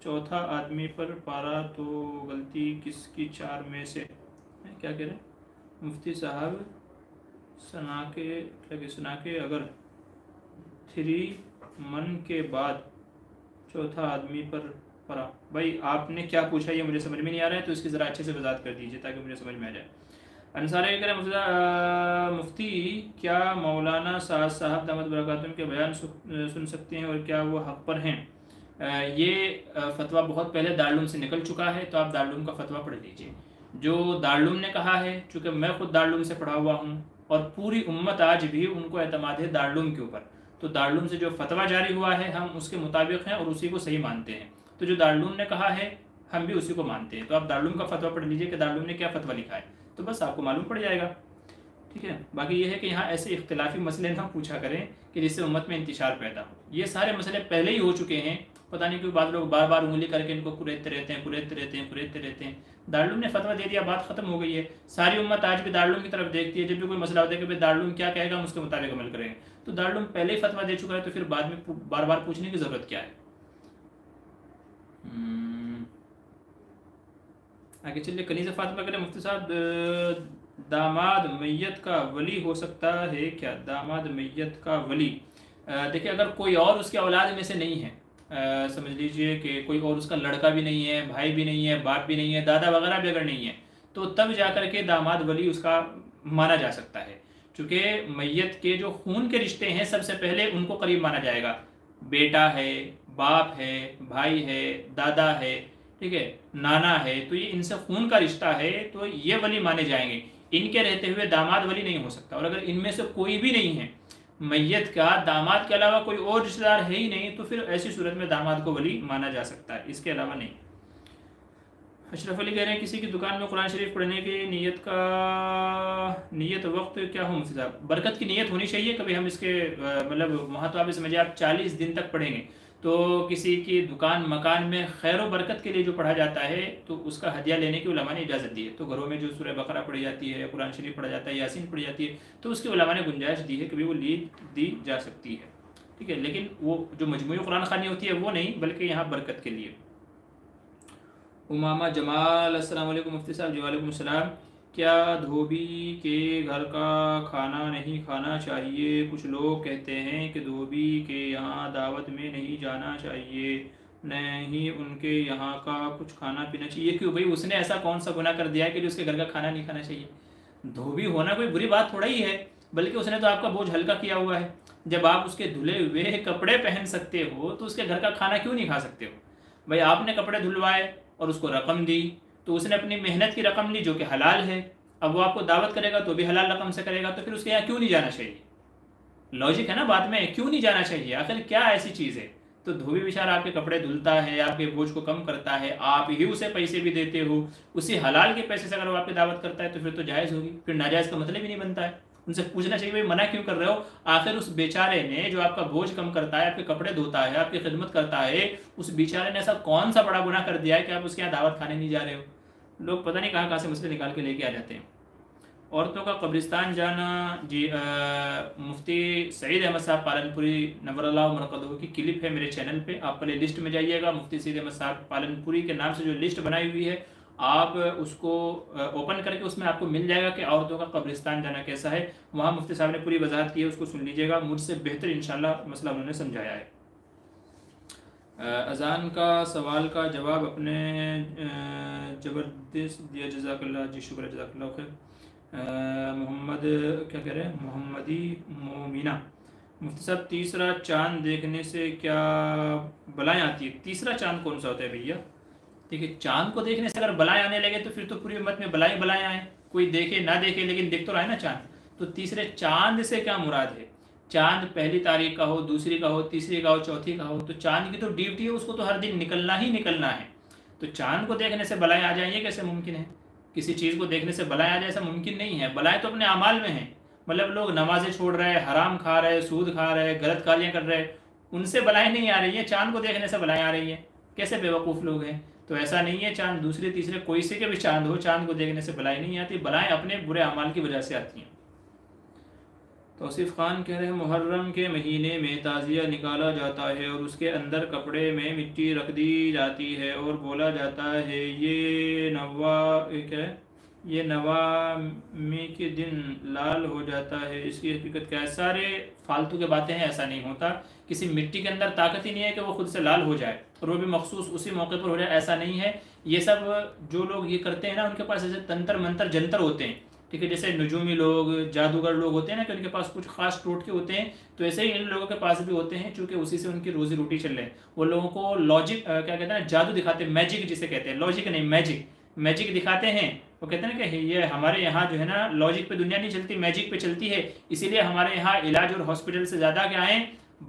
चौथा आदमी पर पारा तो गलती किसकी 4 में से? क्या कह रहे हैं मुफ्ती साहब? सनाके अगर 3 मन के बाद चौथा आदमी पर परा। भाई आपने क्या पूछा ये मुझे समझ में नहीं आ रहा है, तो इसकी ज़रा अच्छे से वजाहत कर दीजिए ताकि मुझे समझ में आ जाए। अंसारी कह रहे मुफ्ती क्या मौलाना साद साहब दामद बरकातुहू के बयान सुन सकते हैं और क्या वो हक़ पर हैं? ये फतवा बहुत पहले दारुल से निकल चुका है, तो आप दारुल का फतवा पढ़ लीजिए। जो दारुल ने कहा है, चूँकि मैं खुद दारुल से पढ़ा हुआ हूँ और पूरी उम्मत आज भी उनको एतमाद है दारुल के ऊपर, तो दारुल से जो फतवा जारी हुआ है हम उसके मुताबिक हैं और उसी को सही मानते हैं। तो जो दारुल ने कहा है हम भी उसी को मानते हैं। तो आप दारुल का फतवा पढ़ लीजिए कि दारुल ने क्या फतवा लिखा है, तो बस आपको मालूम पड़ जाएगा। ठीक है, बाकी ये है कि यहाँ ऐसे इख्तिलाफी मसले ना पूछा करें कि जिससे उम्मत में इंतशार पैदा हो। ये सारे मसले पहले ही हो चुके हैं, पता नहीं क्यों बाद लोग बार बार उंगली करके इनको कुरेदते रहते हैं। दारुल ने फतवा दे दिया, बात खत्म हो गई है। सारी उम्मत आज भी दारुल की तरफ देखती है, जब भी कोई मसला होता है कि भाई दारुल क्या कहेगा हम उसके मुताबिक अमल करेंगे। तो दारुल पहले ही फतवा दे चुका है, तो फिर बाद में बार बार पूछने की ज़रूरत क्या है? आगे चलिए। कनीज़ा फातिमा करें मुफ्ती साहब, दामाद मैयत का वली हो सकता है क्या? दामाद मैयत का वली, देखिए अगर कोई और उसके औलाद में से नहीं है, समझ लीजिए कि कोई और उसका लड़का भी नहीं है, भाई भी नहीं है, बाप भी नहीं है, दादा वगैरह भी अगर नहीं है, तो तब जाकर के दामाद वली उसका माना जा सकता है। चूँकि मैयत के जो खून के रिश्ते हैं सबसे पहले उनको करीब माना जाएगा। बेटा है, बाप है, भाई है, दादा है, ठीक है, नाना है, तो ये इनसे खून का रिश्ता है, तो ये वली माने जाएंगे। इनके रहते हुए दामाद वली नहीं हो सकता। और अगर इनमें से कोई भी नहीं है, मैयत का दामाद के अलावा कोई और रिश्तेदार है ही नहीं, तो फिर ऐसी सूरत में दामाद को वली माना जा सकता है, इसके अलावा नहीं। अशरफ अली कह रहे हैं किसी की दुकान में कुरान शरीफ पढ़ने की नीयत वक्त क्या हो मुफ्ती साहब? बरकत की नीयत होनी चाहिए। कभी हम इसके मतलब महत्व आप समझिए, आप 40 दिन तक पढ़ेंगे तो किसी की दुकान मकान में खैर व बरकत के लिए जो पढ़ा जाता है तो उसका हदिया लेने की उलमा ने इजाज़त दी है। तो घरों में जो सूरह बकरा पढ़ी जाती है, कुरान शरीफ पढ़ा जाता है, यासीन पढ़ी जाती है, तो उसकी उलमा ने गुंजाइश दी है कि भी वो दी जा सकती है। ठीक है, लेकिन वो जो मजमूई कुरान खानी होती है वो नहीं, बल्कि यहाँ बरकत के लिए। उमामा जमाल, अस्सलाम वालेकुम मुफ्ती साहब। जी वालेकुम सलाम। क्या धोबी के घर का खाना नहीं खाना चाहिए? कुछ लोग कहते हैं कि धोबी के यहाँ दावत में नहीं जाना चाहिए, नहीं उनके यहाँ का कुछ खाना पीना चाहिए। क्यों भाई, उसने ऐसा कौन सा गुनाह कर दिया है कि उसके घर का खाना नहीं खाना चाहिए? धोबी होना कोई बुरी बात थोड़ा ही है, बल्कि उसने तो आपका बोझ हल्का किया हुआ है। जब आप उसके धुले हुए कपड़े पहन सकते हो तो उसके घर का खाना क्यों नहीं खा सकते हो? भाई आपने कपड़े धुलवाए और उसको रकम दी, तो उसने अपनी मेहनत की रकम ली जो कि हलाल है। अब वो आपको दावत करेगा तो भी हलाल रकम से करेगा, तो फिर उसके यहाँ क्यों नहीं जाना चाहिए? लॉजिक है ना बात में, क्यों नहीं जाना चाहिए? आखिर क्या ऐसी चीज़ है? तो धोबी बेचारा आपके कपड़े धुलता है, आपके बोझ को कम करता है, आप ही उसे पैसे भी देते हो, उसी हलाल के पैसे से अगर वो आपकी दावत करता है तो फिर तो जायज़ होगी, फिर नाजायज़ का मतलब ही नहीं बनता है। उनसे पूछना चाहिए भाई मना क्यों कर रहे हो? आखिर उस बेचारे ने जो आपका बोझ कम करता है, आपके कपड़े धोता है, आपकी खिदमत करता है, उस बेचारे ने ऐसा कौन सा बड़ा गुनाह कर दिया है कि आप उसके यहाँ दावत खाने नहीं जा रहे हो? लोग पता नहीं कहाँ कहाँ से मसले निकाल के लेके आ जाते हैं। औरतों का कब्रिस्तान जाना जी, मुफ्ती सईद अहमद साहब पालनपुरी नवरल्लाह मरकदहू की क्लिप है मेरे चैनल पे। आप प्ले लिस्ट में जाइएगा, मुफ्ती सईद अहमद साहब पालनपुरी के नाम से जो लिस्ट बनाई हुई है आप उसको ओपन करके उसमें आपको मिल जाएगा कि औरतों का कब्रिस्तान जाना कैसा है। वहाँ मुफ्ती साहब ने पूरी वजाहत की है, उसको सुन लीजिएगा। मुझसे बेहतर इंशाल्लाह मसला उन्होंने समझाया है। अज़ान का सवाल का जवाब अपने ज़बरदस्त दिया, जज़ाकल्लाह जी, शुक्र जज़ाकल्लाह खैर। मोहम्मद क्या कह रहे हैं, मोहम्मदी मोमिना, मुफ्ती साहब तीसरा चांद देखने से क्या बलाएं आती है? तीसरा चांद कौन सा होता है भैया? देखिए, चांद को देखने से अगर बलाएं आने लगे तो फिर तो पूरी उम्मत में बलाएं बलाएं आए, कोई देखे ना देखे लेकिन देख तो रहा है ना चांद। तो तीसरे चांद से क्या मुराद है? चांद पहली तारीख का हो, दूसरी का हो, तीसरी का हो, चौथी का हो, तो चांद की तो ड्यूटी है, उसको तो हर दिन निकलना ही निकलना है। तो चांद को देखने से बलाएं आ जाएंगे कैसे मुमकिन है? किसी चीज़ को देखने से बलाएं आ जाए ऐसा मुमकिन नहीं है। बलाएं तो अपने अमाल में हैं, मतलब लोग नमाजें छोड़ रहे हैं, हराम खा रहे हैं, सूद खा रहे हैं, गलत कालियाँ कर रहे हैं, उनसे बलाएं नहीं आ रही हैं, चांद को देखने से बलाएं आ रही हैं। कैसे बेवकूफ़ लोग हैं। तो ऐसा नहीं है, चांद दूसरे तीसरे कोई से के भी चांद हो, चांद को देखने से बलाएं नहीं आती, बलाएं अपने बुरे अमाल की वजह से आती हैं। तौसीफ़ खान कह रहे हैं मुहर्रम के महीने में ताज़िया निकाला जाता है और उसके अंदर कपड़े में मिट्टी रख दी जाती है और बोला जाता है ये नवामी के दिन लाल हो जाता है, इसकी हकीकत क्या है? सारे फालतू के बातें हैं, ऐसा नहीं होता। किसी मिट्टी के अंदर ताकत ही नहीं है कि वो खुद से लाल हो जाए और वो भी मखसूस उसी मौके पर हो जाए, ऐसा नहीं है। ये सब जो लोग ये करते हैं ना, उनके पास ऐसे तंत्र मंत्र जंतर होते हैं, ठीक है, जैसे नजूमी लोग, जादूगर लोग होते हैं ना, कि उनके पास कुछ खास टोटके होते हैं, तो ऐसे ही इन लोगों के पास भी होते हैं, चूँकि उसी से उनकी रोजी रोटी चल रही है। वो लोगों को लॉजिक क्या कहते हैं ना, जादू दिखाते हैं, मैजिक जिसे कहते हैं, लॉजिक नहीं मैजिक दिखाते हैं। वो कहते हैं ना कि ये हमारे यहाँ जो है ना, लॉजिक पे दुनिया नहीं चलती, मैजिक पे चलती है, इसीलिए हमारे यहाँ इलाज और हॉस्पिटल से ज़्यादा क्या है,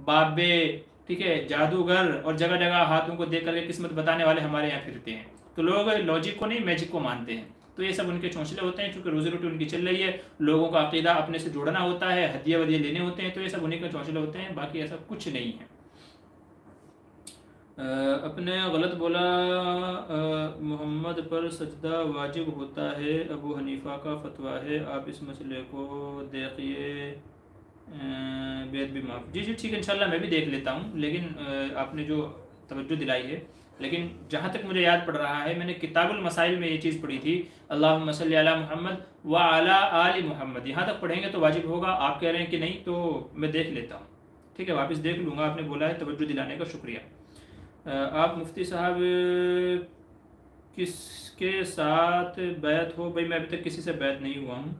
बाबे, ठीक है, जादूगर और जगह जगह हाथों को देख करके किस्मत बताने वाले हमारे यहाँ फिरते हैं। तो लोग लॉजिक को नहीं मैजिक को मानते हैं। तो ये सब उनके चौंचले होते हैं, चूँकि रोजी रोटी उनकी चल रही है, लोगों का अकीदा अपने से जोड़ना होता है, हदिया वदिया लेने होते हैं, तो ये सब उन्हीं के चौंचले होते हैं, बाकी ऐसा कुछ नहीं है। अपने गलत बोला, मोहम्मद पर सजदा वाजिब होता है, अबू हनीफा का फतवा है, आप इस मसले को देखिए, बेद भी माफ़। जी ठीक है, इंशाल्लाह मैं भी देख लेता हूँ, लेकिन आपने जो तवज्जो दिलाई है, लेकिन जहाँ तक मुझे याद पड़ रहा है, मैंने किताबुल मसाइल में ये चीज़ पढ़ी थी, अल्लाहुम्मा सल्ली अला मुहम्मद व अला आलि मुहम्मद, यहाँ तक पढ़ेंगे तो वाजिब होगा। आप कह रहे हैं कि नहीं, तो मैं देख लेता हूँ, ठीक है, वापस देख लूँगा। आपने बोला है, तवज्जो दिलाने का शुक्रिया। आप मुफ्ती साहब किसके साथ बैत हो? भाई मैं अभी तक किसी से बैत नहीं हुआ हूँ,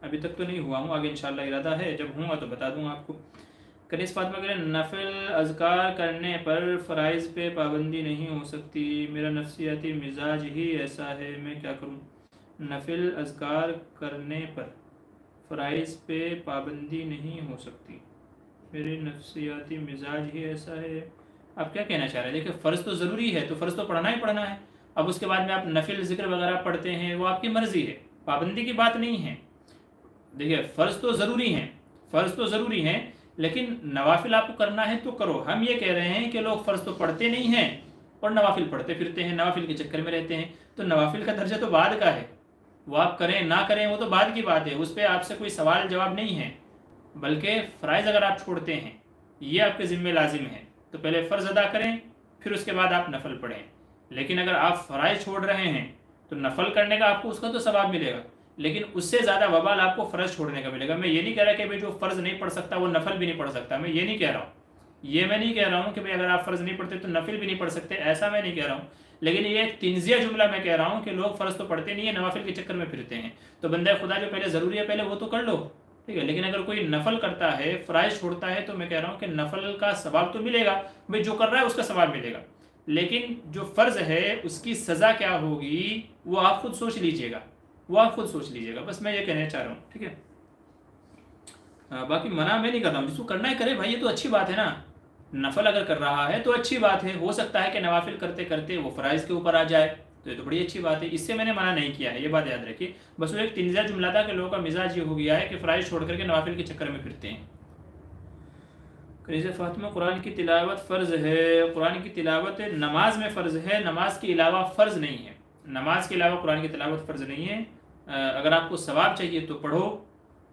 अभी तक तो नहीं हुआ हूँ, आगे इंशाल्लाह इरादा है, जब हूँगा तो बता दूँगा आपको। कनीस फातिमा करें, नफिल अज़कार करने पर फ़राइज़ पे पाबंदी नहीं हो सकती, मेरा नफ्सियाती मिजाज ही ऐसा है, मैं क्या करूं? नफिल अज़कार करने पर फ़राइज़ पे पाबंदी नहीं हो सकती, मेरे नफ्सियाती मिजाज ही ऐसा है। आप क्या कहना चाह रहे हैं? देखिए, फ़र्ज़ तो ज़रूरी है, तो फ़र्ज़ तो पढ़ना ही पढ़ना है। अब उसके बाद में आप नफिल ज़िक्र वगैरह पढ़ते हैं, वो आपकी मर्ज़ी है, पाबंदी की बात नहीं है। देखिए, फ़र्ज़ तो ज़रूरी हैं, लेकिन नवाफिल आपको करना है तो करो। हम ये कह रहे हैं कि लोग फ़र्ज़ तो पढ़ते नहीं हैं और नवाफिल पढ़ते फिरते हैं, नवाफिल के चक्कर में रहते हैं, तो नवाफिल का दर्जा तो बाद का है, वो आप करें ना करें वो तो बाद की बात है, उस पर आपसे कोई सवाल जवाब नहीं है। बल्कि फ़राइज़ अगर आप छोड़ते हैं, ये आपके ज़िम्मे लाजिम है, तो पहले फ़र्ज़ अदा करें, फिर उसके बाद आप नफल पढ़ें। लेकिन अगर आप फ़राइज़ छोड़ रहे हैं तो नफल करने का आपको उसका तो सवाब मिलेगा, लेकिन उससे ज़्यादा वबाल आपको फ़र्ज़ छोड़ने का मिलेगा। मैं ये नहीं कह रहा कि भाई जो फ़र्ज़ नहीं पढ़ सकता वो नफल भी नहीं पढ़ सकता, मैं ये नहीं कह रहा हूँ, मैं नहीं कह रहा हूँ कि भाई अगर आप फ़र्ज़ नहीं पढ़ते तो नफिल भी नहीं पढ़ सकते, ऐसा मैं नहीं कह रहा हूँ। लेकिन ये एक तिंजिया जुमला मैं कह रहा हूँ कि लोग फ़र्ज़ तो पढ़ते नहीं है, नवाफिल के चक्कर में फिरते हैं। तो बंदा खुदा जो पहले ज़रूरी है पहले वो तो कर लो, ठीक है। लेकिन अगर कोई नफल करता है, फ़राइज़ छोड़ता है, तो मैं कह रहा हूँ कि नफल का सवाब तो मिलेगा, भाई जो कर रहा है उसका सवाब मिलेगा, लेकिन जो फ़र्ज़ है उसकी सज़ा क्या होगी वो आप खुद सोच लीजिएगा, बस मैं ये कहना चाह रहा हूँ, ठीक है। बाकी मना मैं नहीं कर रहा हूँ, जिसको करना है करे भाई, ये तो अच्छी बात है ना। नफल अगर कर रहा है तो अच्छी बात है, हो सकता है कि नवाफिल करते करते वो फ़राइज़ के ऊपर आ जाए, तो ये तो बड़ी अच्छी बात है, इससे मैंने मना नहीं किया है, ये बात याद रखिए। बस वो एक तिंजिया जुमला था कि लोगों का मिजाज ये हो गया है कि फ़राइज़ छोड़ करके नवाफिल के चक्कर में फिरते हैं। कनीज़ फातिमा, कुरान की तिलावत फ़र्ज़ है, कुरान की तिलावत नमाज में फ़र्ज़ है, नमाज के अलावा फ़र्ज़ नहीं है, नमाज के अलावा कुरान की तिलावत फ़र्ज़ नहीं है। अगर आपको सवाब चाहिए तो पढ़ो,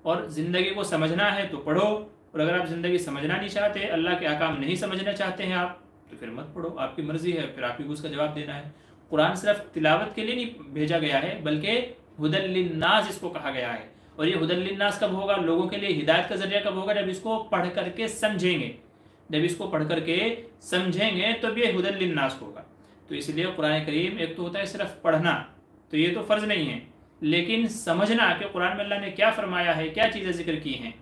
और ज़िंदगी को समझना है तो पढ़ो, और अगर आप ज़िंदगी समझना नहीं चाहते, अल्लाह के अहकाम नहीं समझना चाहते हैं आप, तो फिर मत पढ़ो, आपकी मर्ज़ी है, फिर आप ही को उसका जवाब देना है। कुरान सिर्फ तिलावत के लिए नहीं भेजा गया है, बल्कि हुदल लिन्नास इसको कहा गया है। और ये हुदल लिन्नास कब होगा, लोगों के लिए हिदायत का ज़रिया कब होगा, जब इसको पढ़ करके समझेंगे। जब इसको पढ़ करके समझेंगे तब ये हुदल लिन्नास होगा। तो इसलिए कुरान करीम एक तो होता है सिर्फ पढ़ना, तो ये तो फ़र्ज़ नहीं है, लेकिन समझना कि कुरान में अल्लाह ने क्या फरमाया है, क्या चीज़ें जिक्र की हैं,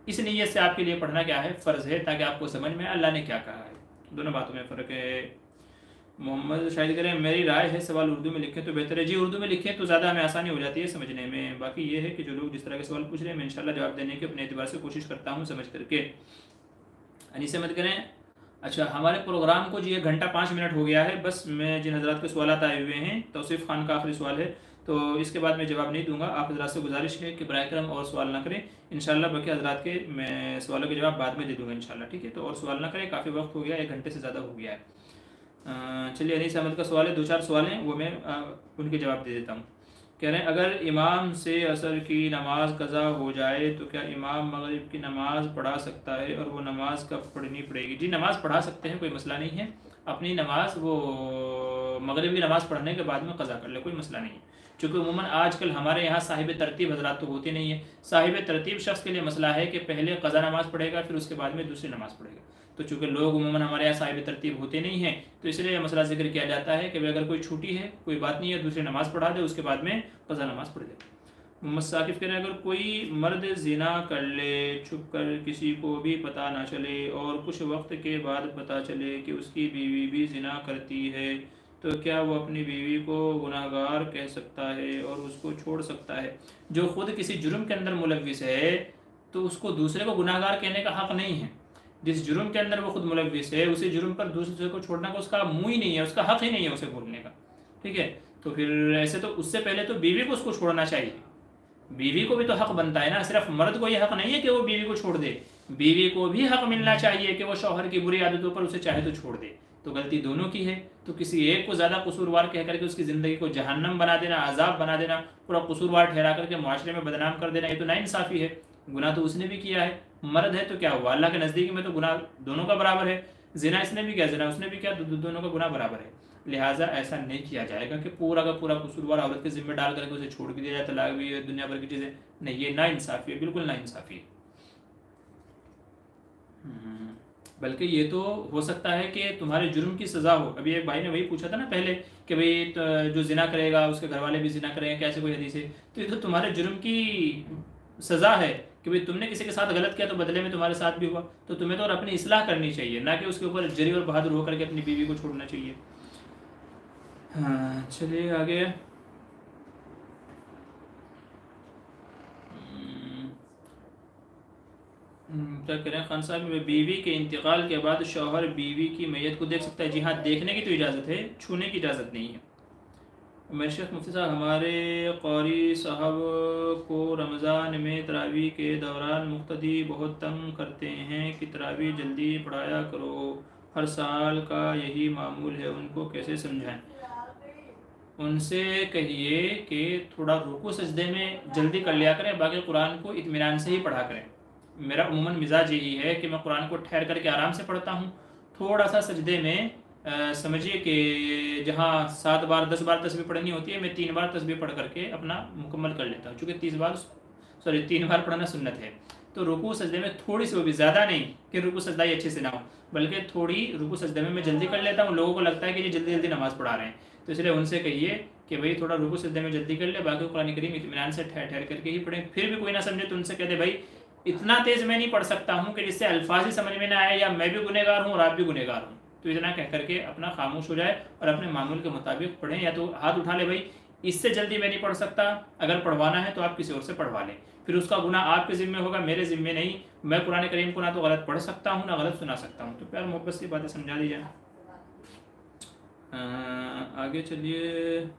इस नीयत से आपके लिए पढ़ना क्या है, फ़र्ज़ है, ताकि आपको समझ में अल्लाह ने क्या कहा है। दोनों बातों में फ़र्क है। मोहम्मद शाहिद करें, मेरी राय है सवाल उर्दू में लिखें तो बेहतर है। जी, उर्दू में लिखें तो ज़्यादा हमें आसानी हो जाती है समझने में। बाकी ये है कि जो लोग जिस तरह के सवाल पूछ रहे हैं, मैं इंशाल्लाह जवाब देने की अपने एतबार से कोशिश करता हूँ समझ करके। अनीस अहमद करें, अच्छा हमारे प्रोग्राम को जी 1 घंटा 5 मिनट हो गया है, बस मैं जिन हज़रात के सवाल आए हुए हैं, तौसीफ़ खान का आखिरी सवाल है, तो इसके बाद मैं जवाब नहीं दूंगा। आप हज़रात से गुजारिश है कि बराए करम और सवाल ना करें, इंशाल्लाह बाकी हज़रात के मैं सवालों के जवाब बाद में दे दूंगा इंशाल्लाह, ठीक है। तो और सवाल ना करें, काफ़ी वक्त हो गया, 1 घंटे से ज़्यादा हो गया है। चलिए, अनीस अहमद का सवाल है, 2-4 सवाल हैं, वो मैं उनके जवाब दे देता हूँ। कह रहे हैं, अगर इमाम से असर की नमाज कज़ा हो जाए तो क्या इमाम मगरिब की नमाज़ पढ़ा सकता है, और वो नमाज कब पढ़नी पड़ेगी? जी, नमाज़ पढ़ा सकते हैं, कोई मसला नहीं है। अपनी नमाज वो मगरिब की नमाज़ पढ़ने के बाद में कज़ा कर ले, कोई मसला नहीं है। चूँकि उमूमन आजकल हमारे यहाँ साहिब तरतीब हज़रात तो होते नहीं है। साहिब तरतीब शख्स के लिए मसला है कि पहले क़ज़ा नमाज़ पढ़ेगा, फिर उसके बाद में दूसरी नमाज़ पढ़ेगा। तो चूँकि लोग उमूमन हमारे यहाँ साहिब तरतीब होते नहीं हैं, तो इसलिए यह मसला जिक्र किया जाता है कि भाई अगर कोई छूटी है, कोई बात नहीं है, दूसरी नमाज़ पढ़ा दे, उसके बाद में क़ज़ा नमाज़ पढ़ दे। मोहम्मद साकिफ़ कह रहे हैं, अगर कोई मर्द ज़िना कर ले, छुप कर, किसी को भी पता ना चले, और कुछ वक्त के बाद पता चले कि उसकी बीवी भी ज़िना करती है, तो क्या वो अपनी बीवी को गुनाहगार कह सकता है और उसको छोड़ सकता है? जो ख़ुद किसी जुर्म के अंदर मुलव्विस है, तो उसको दूसरे को गुनाहगार कहने का हक़ नहीं है। जिस जुर्म के अंदर वो खुद मुलव्विस है, उसी जुर्म पर दूसरे को छोड़ना का उसका मुँह ही नहीं है, उसका हक़ ही नहीं है उसे बोलने का, ठीक है। तो फिर ऐसे तो उससे पहले तो बीवी को उसको छोड़ना चाहिए। बीवी को भी तो हक़ बनता है ना, सिर्फ मर्द को ये हक़ नहीं है कि वो बीवी को छोड़ दे, बीवी को भी हक़ मिलना चाहिए कि वो शौहर की बुरी आदतों पर उसे चाहे तो छोड़ दे। तो गलती दोनों की है, तो किसी एक को ज़्यादा कसूरवार कह करके उसकी ज़िंदगी को जहन्नम बना देना, अजाब बना देना, पूरा कसूरवार ठहरा करके मुआशरे में बदनाम कर देना, ये तो नाइंसाफ़ी है। गुनाह तो उसने भी किया है, मर्द है तो क्या हुआ, अल्लाह के नज़दीक में तो गुनाह दोनों का बराबर है। ज़िना इसने भी किया, ज़िना उसने भी किया, दोनों का गुनाह बराबर है। लिहाजा ऐसा नहीं किया जाएगा कि पूरा का पूरा कसूरवार औरत के ज़िम्मे डाल करके उसे छोड़ भी दिया जाए, तलाक भी है, दुनिया भर की चीज़ें, नहीं, ये नाइंसाफ़ी है, बिल्कुल नाइंसाफ़ी है। बल्कि ये तो हो सकता है कि तुम्हारे जुर्म की सज़ा हो। अभी एक भाई ने वही पूछा था ना पहले कि भाई तो जो जिना करेगा उसके घर वाले भी जिना करेंगे, कैसे कोई हदीस है? तो ये तो तुम्हारे जुर्म की सज़ा है कि भाई तुमने किसी के साथ गलत किया तो बदले में तुम्हारे साथ भी हुआ, तो तुम्हें तो और अपनी इस्लाह करनी चाहिए, ना कि उसके ऊपर जरी और बहादुर होकर के अपनी बीवी को छोड़ना चाहिए। हाँ, चलिए आगे। क्या करें खान साहब, बीवी के इंतकाल के बाद शौहर बीवी की मैयत को देख सकता है? जी हाँ, देखने की तो इजाज़त है, छूने की इजाज़त नहीं है। मेरे शेख मुफ्ती साहब, हमारे क़ारी साहब को रमज़ान में तरावी के दौरान मुक्तदी बहुत तंग करते हैं कि तरावी जल्दी पढ़ाया करो, हर साल का यही मामूल है, उनको कैसे समझाएं? उनसे कहिए कि थोड़ा रुकू सजदे में जल्दी कर लिया करें, बाकी कुरान को इत्मीनान से ही पढ़ा करें। मेरा उमूमन मिजाज यही है कि मैं कुरान को ठहर करके आराम से पढ़ता हूँ। थोड़ा सा सजदे में समझिए कि जहाँ 7 बार 10 बार तस्बीह पढ़नी होती है, मैं 3 बार तस्बीह पढ़ करके अपना मुकम्मल कर लेता हूँ, चूँकि 3 बार पढ़ना सुन्नत है। तो रुकू सजदे में थोड़ी सी, वो भी ज़्यादा नहीं कि रुकू सजदा ही अच्छे से ना हो, बल्कि थोड़ी रुकू सजदे में मैं जल्दी कर लेता हूँ। लोगों को लगता है कि ये जल्दी जल्दी नमाज़ पढ़ा रहे हैं, तो इसलिए उनसे कहिए कि भाई थोड़ा रुकू सजदे में जल्दी कर ले, बाकी कुरान करीम इत्मीनान से ठहर ठहर करके ही पढ़ें। फिर भी कोई ना समझे तो उनसे कह दे भाई इतना तेज़ मैं नहीं पढ़ सकता हूँ कि जिससे अल्फाज ही समझ में ना आए, या मैं भी गुनहगार हूँ और आप भी गुनहगार हूँ, तो इतना कह करके अपना खामोश हो जाए और अपने मामूल के मुताबिक पढ़ें। या तो हाथ उठा ले भाई इससे जल्दी मैं नहीं पढ़ सकता, अगर पढ़वाना है तो आप किसी और से पढ़वा लें, फिर उसका गुनाह आपके ज़िम्मे होगा, मेरे ज़िम्मे नहीं। मैं कुरान करीम को ना तो गलत पढ़ सकता हूँ ना गलत सुना सकता हूँ, तो प्यार मोहब्बत से बातें समझा दी जाए। आगे चलिए।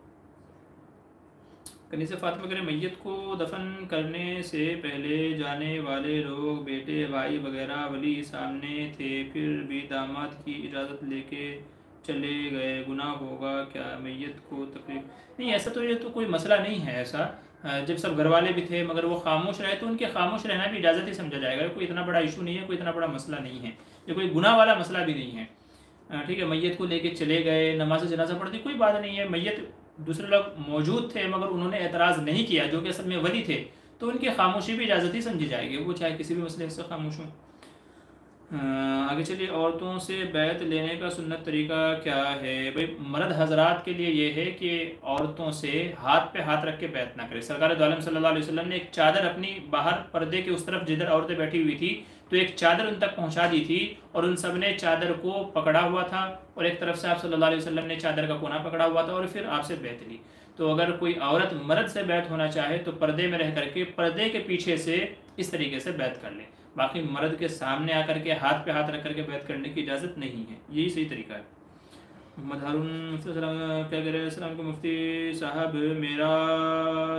कनीज़ा फातिमा करें, मैयत को दफन करने से पहले जाने वाले लोग बेटे भाई वगैरह वली सामने थे, फिर भी दामाद की इजाज़त लेके चले गए, गुनाह होगा क्या मैयत को तकलीफ? नहीं, ऐसा तो ये तो कोई मसला नहीं है ऐसा। जब सब घर वाले भी थे मगर वो खामोश रहे तो उनके खामोश रहना भी इजाज़त ही समझा जाएगा। कोई इतना बड़ा इशू नहीं है, कोई इतना बड़ा मसला नहीं है, ये कोई गुनाह वाला मसला भी नहीं है। ठीक है, मैयत को लेके चले गए, नमाज जनाजा पढ़ दी, कोई बात नहीं है। मैयत दूसरे लोग मौजूद थे मगर उन्होंने एतराज़ नहीं किया, जो कि असल में वली थे, तो उनकी खामोशी भी इजाज़त ही समझी जाएगी, वो चाहे किसी भी मसले से खामोश हों। आगे चलिए, औरतों से बैत लेने का सुन्नत तरीका क्या है? भाई मर्द हजरात के लिए ये है कि औरतों से हाथ पे हाथ रख के बैत ना करें। सरकार दो आलम सल्लल्लाहु अलैहि वसल्लम ने एक चादर अपनी बाहर पर्दे के उस तरफ जिधर औरतें बैठी हुई थी, तो एक चादर उन तक पहुंचा दी थी और उन सब ने चादर को पकड़ा हुआ था और एक तरफ से आप सल्लल्लाहु अलैहि वसल्लम ने चादर का कोना पकड़ा हुआ था और फिर आपसे बैत ली। तो अगर कोई औरत मर्द से बैत होना चाहे तो पर्दे में रह करके पर्दे के पीछे से इस तरीके से बैत कर ले, बाकी मर्द के सामने आकर के हाथ पे हाथ रख करके बैत करने की इजाज़त नहीं है, यही सही तरीका है। मोहम्मद हारून क्या कह रहे हैं? सलाम को मुफ्ती साहब, मेरा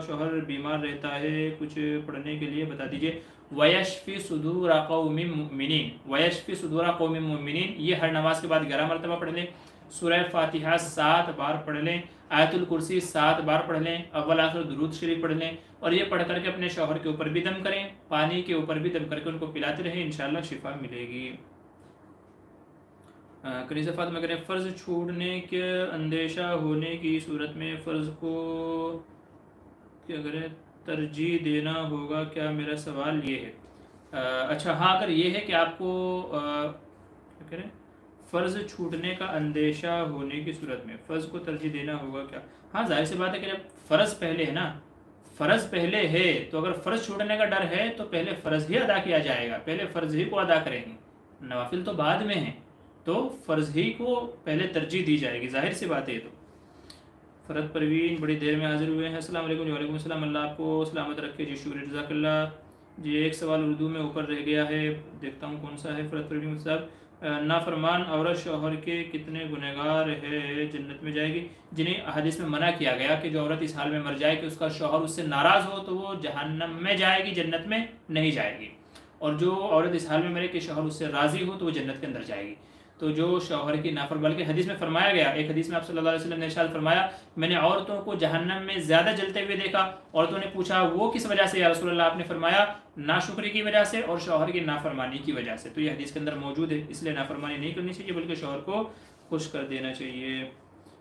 शोहर बीमार रहता है, कुछ पढ़ने के लिए बता दीजिए। वयशफ़ी सुदूर कौमिन मुमिनीन, वयशफ़ी सुदूर कौमिन मुमिनीन, ये हर नमाज के बाद 11 मरतबा पढ़ लें। सूरह फातिहा 7 बार पढ़ लें, आयतुल कुर्सी 7 बार पढ़ लें, अव्वल आखिर दुरूद शरीफ पढ़ लें और ये पढ़ करके अपने शौहर के ऊपर भी दम करें, पानी के ऊपर भी दम करके उनको पिलाते रहें, इंशाअल्लाह शिफा मिलेगी। कनीज़ा फातिमा करें, फ़र्ज़ छूटने के अंदेशा होने की सूरत में फ़र्ज़ को क्या करें, तरजीह देना होगा क्या? मेरा सवाल ये है। अच्छा हाँ, अगर ये है कि आपको क्या करें, फ़र्ज़ छूटने का अंदेशा होने की सूरत में फ़र्ज़ को तरजीह देना होगा क्या? हाँ, जाहिर सी बात है कि जब फ़र्ज़ पहले है ना, फ़र्ज़ पहले है तो अगर फ़र्ज़ छूटने का डर है तो पहले फ़र्ज़ ही अदा किया जाएगा, पहले फ़र्ज़ ही को अदा करेंगे, नवाफिल तो बाद में है, तो फ़र्ज़ ही को पहले तरजीह दी जाएगी, जाहिर सी बात है। तो फ़रद परवीन बड़ी देर में हाज़िर हुए हैं, अस्सलाम वालेकुम। वालेकुम अस्सलाम, अल्लाह आपको सलामत रखे जी, शुक्रिया, जज़ाकल्लाह जी। एक सवाल उर्दू में ऊपर रह गया है, देखता हूँ कौन सा है। फ़रद परवीन साहब, नाफरमान औरत शौहर के कितने गुनहगार है जन्नत में जाएगी? जिन्हें हदीस में मना किया गया कि जो औरत इस हाल में मर जाए कि उसका शौहर उससे नाराज़ हो तो वो जहन्नम में जाएगी, जन्नत में नहीं जाएगी, और जो औरत इस हाल में मरे कि शौहर उससे राज़ी हो तो वो जन्नत के अंदर जाएगी। तो जो शौहर की नाफर, बल्कि हदीस में फरमाया गया, एक हदीस में आप सल्लल्लाहु अलैहि वसल्लम ने इरशाद फरमाया, मैंने औरतों को जहन्नम में ज़्यादा जलते हुए देखा। औरतों ने पूछा वो किस वजह से या रसूलल्लाह? आपने फरमाया नाशुक्री की वजह से और शौहर की नाफरमानी की वजह से। तो ये हदीस के अंदर मौजूद है, इसलिए नाफरमानी नहीं करनी चाहिए बल्कि शौहर को खुश कर देना चाहिए।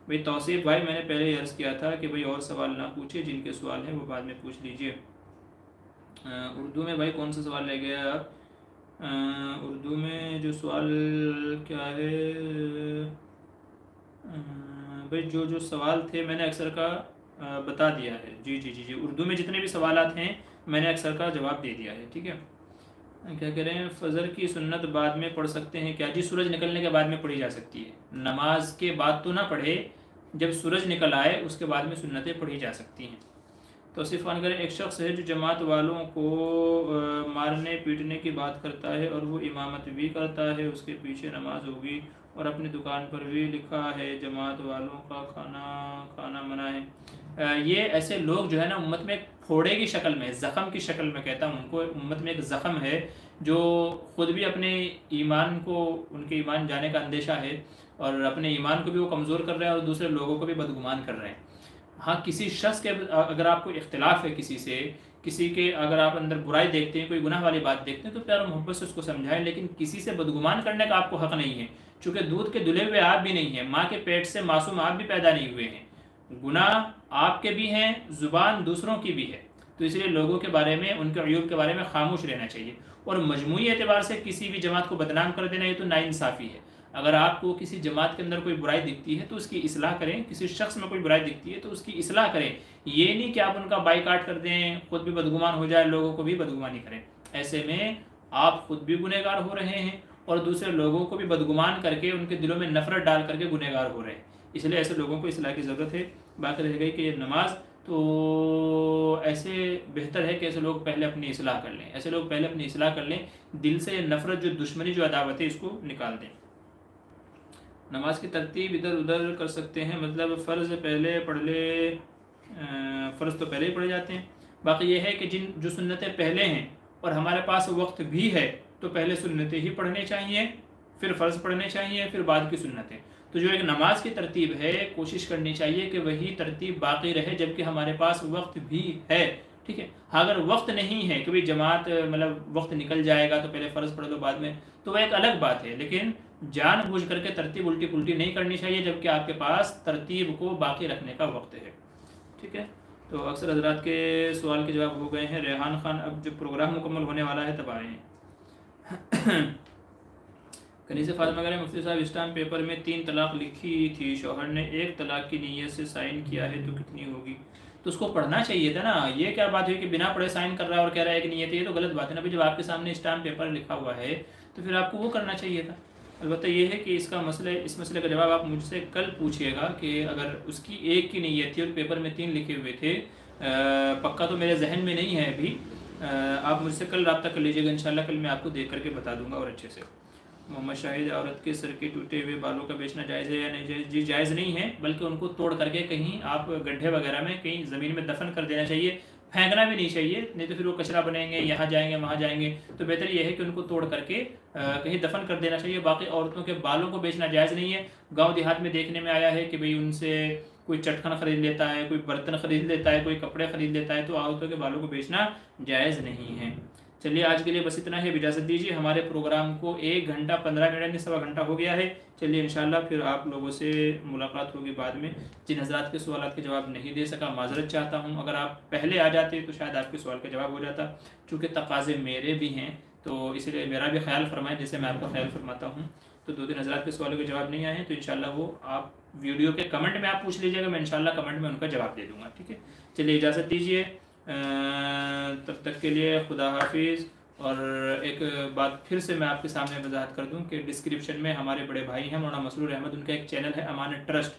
भाई तौसीफ़ भाई, मैंने पहले अर्ज़ किया था कि भाई और सवाल ना पूछिए, जिनके सवाल हैं वो बाद में पूछ लीजिए। उर्दू में भाई कौन सा सवाल रह गया आप? उर्दू में जो सवाल क्या है भाई, जो सवाल थे मैंने अक्सर का बता दिया है। जी जी जी जी, उर्दू में जितने भी सवालात हैं मैंने अक्सर का जवाब दे दिया है, ठीक है। क्या कह रहे हैं, फ़जर की सुन्नत बाद में पढ़ सकते हैं क्या? जी, सूरज निकलने के बाद में पढ़ी जा सकती है, नमाज के बाद तो ना पढ़े, जब सूरज निकल आए उसके बाद में सुन्नतें पढ़ी जा सकती हैं। तो सिफ़ान करें, एक शख्स है जो जमात वालों को मारने पीटने की बात करता है और वो इमामत भी करता है, उसके पीछे नमाज होगी और अपनी दुकान पर भी लिखा है जमात वालों का खाना मना है। ये ऐसे लोग जो है ना, उम्मत में एक फोड़े की शक्ल में, ज़ख़म की शक्ल में कहता हूँ उनको, उम्मत में एक ज़ख़म है जो ख़ुद भी अपने ईमान को, उनके ईमान जाने का अंदेशा है और अपने ईमान को भी वो कमज़ोर कर रहे हैं और दूसरे लोगों को भी बदगुमान कर रहे हैं। हाँ, किसी शख्स के अगर आपको इख्तिलाफ़ है किसी से, किसी के अगर आप अंदर बुराई देखते हैं, कोई गुनाह वाली बात देखते हैं तो प्यार और मोहब्बत से उसको समझाएं, लेकिन किसी से बदगुमान करने का आपको हक़ नहीं है, चूँकि दूध के धुले हुए आप भी नहीं हैं, माँ के पेट से मासूम आप भी पैदा नहीं हुए हैं, गुनाह आपके भी हैं, ज़ुबान दूसरों की भी है, तो इसलिए लोगों के बारे में, उनके अयूब के बारे में खामोश रहना चाहिए। और मजमूई एतबार से किसी भी जमात को बदनाम कर देना ये तो नाइंसाफ़ी है। अगर आपको किसी जमात के अंदर कोई बुराई दिखती है तो उसकी इस्लाह करें, किसी शख्स में कोई बुराई दिखती है तो उसकी इस्लाह करें, ये नहीं कि आप उनका बाइकाट कर दें, खुद भी बदगुमान हो जाए, लोगों को भी बदगुमानी करें। ऐसे में आप खुद भी गुनहगार हो रहे हैं और दूसरे लोगों को भी बदगुमान करके उनके दिलों में नफ़रत डाल करके गुनहगार हो रहे हैं, इसलिए ऐसे लोगों को इस्लाह की ज़रूरत है। बाकी रह गई कि ये नमाज, तो ऐसे बेहतर है कि ऐसे लोग पहले अपनी इस्लाह कर लें, ऐसे लोग पहले अपनी इस्लाह कर लें, दिल से नफ़रत, जो दुश्मनी, जो अदावत है, इसको निकाल दें। नमाज की तरतीब इधर उधर कर सकते हैं, मतलब फ़र्ज़ पहले पढ़ ले, फ़र्ज़ तो पहले ही पढ़े जाते हैं। बाकी ये है कि जो सुन्नतें पहले हैं और हमारे पास वक्त भी है तो पहले सुन्नतें ही पढ़नी चाहिए, फिर फ़र्ज़ पढ़ने चाहिए, फिर बाद की सुन्नतें। तो जो एक नमाज की तरतीब है कोशिश करनी चाहिए कि वही तरतीब बाकी रहे जबकि हमारे पास वक्त भी है। ठीक है, अगर वक्त नहीं है कि भाई जमात मतलब वक्त निकल जाएगा तो पहले फ़र्ज़ पढ़ लो बाद में, तो वह एक अलग बात है, लेकिन जानबूझ करके तरतीब उल्टी पुल्टी नहीं करनी चाहिए जबकि आपके पास तरतीब को बाकी रखने का वक्त है। ठीक है, तो अक्सर हजरात के सवाल के जवाब हो गए हैं। रेहान खान, अब जब प्रोग्राम मुकम्मल होने वाला है तब आए। कनीज़ फातिमा कह रहे हैं मुफ्ती साहब स्टाम्प पेपर में 3 तलाक लिखी थी, शौहर ने 1 तलाक की नीयत से साइन किया है तो कितनी होगी? तो उसको पढ़ना चाहिए था ना। ये क्या बात हुई कि बिना पढ़े साइन कर रहा है और कह रहा है कि नीयत है, ये तो गलत बात है ना भाई। जब आपके सामने स्टाम्प पेपर लिखा हुआ है तो फिर आपको वो करना चाहिए था। अलबत्ता ये है कि इस मसले का जवाब आप मुझसे कल पूछिएगा कि अगर उसकी 1 की नीयत थी और पेपर में 3 लिखे हुए थे, पक्का तो मेरे जहन में नहीं है अभी, आप मुझसे कल रब्ता कर लीजिएगा, इंशाल्लाह कल मैं आपको देख करके बता दूंगा और अच्छे से। मोहम्मद शाहिद, औरत के सर के टूटे हुए बालों का बेचना जायज़ है या नहीं जायज़? जी जायज़ नहीं है, बल्कि उनको तोड़ करके कहीं आप गड्ढे वगैरह में कहीं ज़मीन में दफन कर देना चाहिए, फेंकना भी नहीं चाहिए, नहीं तो फिर वो कचरा बनेंगे, यहाँ जाएंगे वहाँ जाएंगे। तो बेहतर यह है कि उनको तोड़ करके कहीं दफन कर देना चाहिए। बाकी औरतों के बालों को बेचना जायज़ नहीं है। गाँव देहात में देखने में आया है कि भाई उनसे कोई चटखन ख़रीद लेता है, कोई बर्तन ख़रीद लेता है, कोई कपड़े ख़रीद लेता है, तो औरतों के बालों को बेचना जायज़ नहीं है। चलिए आज के लिए बस इतना है, इजाज़त दीजिए। हमारे प्रोग्राम को 1 घंटा 15 मिनट में सवा घंटा हो गया है। चलिए इंशाल्लाह फिर आप लोगों से मुलाकात होगी बाद में। जिन हज़रात के सवाल के जवाब नहीं दे सका माज़रत चाहता हूँ, अगर आप पहले आ जाते तो शायद आपके सवाल का जवाब हो जाता। चूँकि तकाज़े मेरे भी हैं तो इसलिए मेरा भी ख्याल फरमाएं जैसे मैं आपका ख्याल फरमाता हूँ। तो 2-3 हज़रात के सवालों के जवाब नहीं आए हैं तो इंशाल्लाह वो आप वीडियो के कमेंट में आप पूछ लीजिएगा, मैं इंशाल्लाह कमेंट में उनका जवाब दे दूँगा। ठीक है, चलिए इजाज़त दीजिए, तब तक के लिए खुदा हाफिज़। और एक बात फिर से मैं आपके सामने वजाहत कर दूं कि डिस्क्रिप्शन में हमारे बड़े भाई हैं मौलाना मसरूर अहमद, उनका एक चैनल है अमान ट्रस्ट,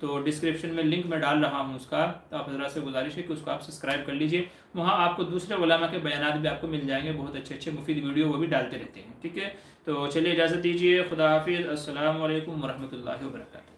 तो डिस्क्रिप्शन में लिंक मैं डाल रहा हूं उसका, तो आप हज़रात से गुजारिश है कि उसको आप सब्सक्राइब कर लीजिए। वहाँ आपको दूसरे उलमा के बयानात भी आपको मिल जाएंगे, बहुत अच्छे अच्छे मुफीद वीडियो वो भी डालते रहते हैं। ठीक है, तो चलिए इजाज़त दीजिए, खुदा हाफिज़, अस्सलामु अलैकुम वरहमतुल्लाहि वबरकातुहू।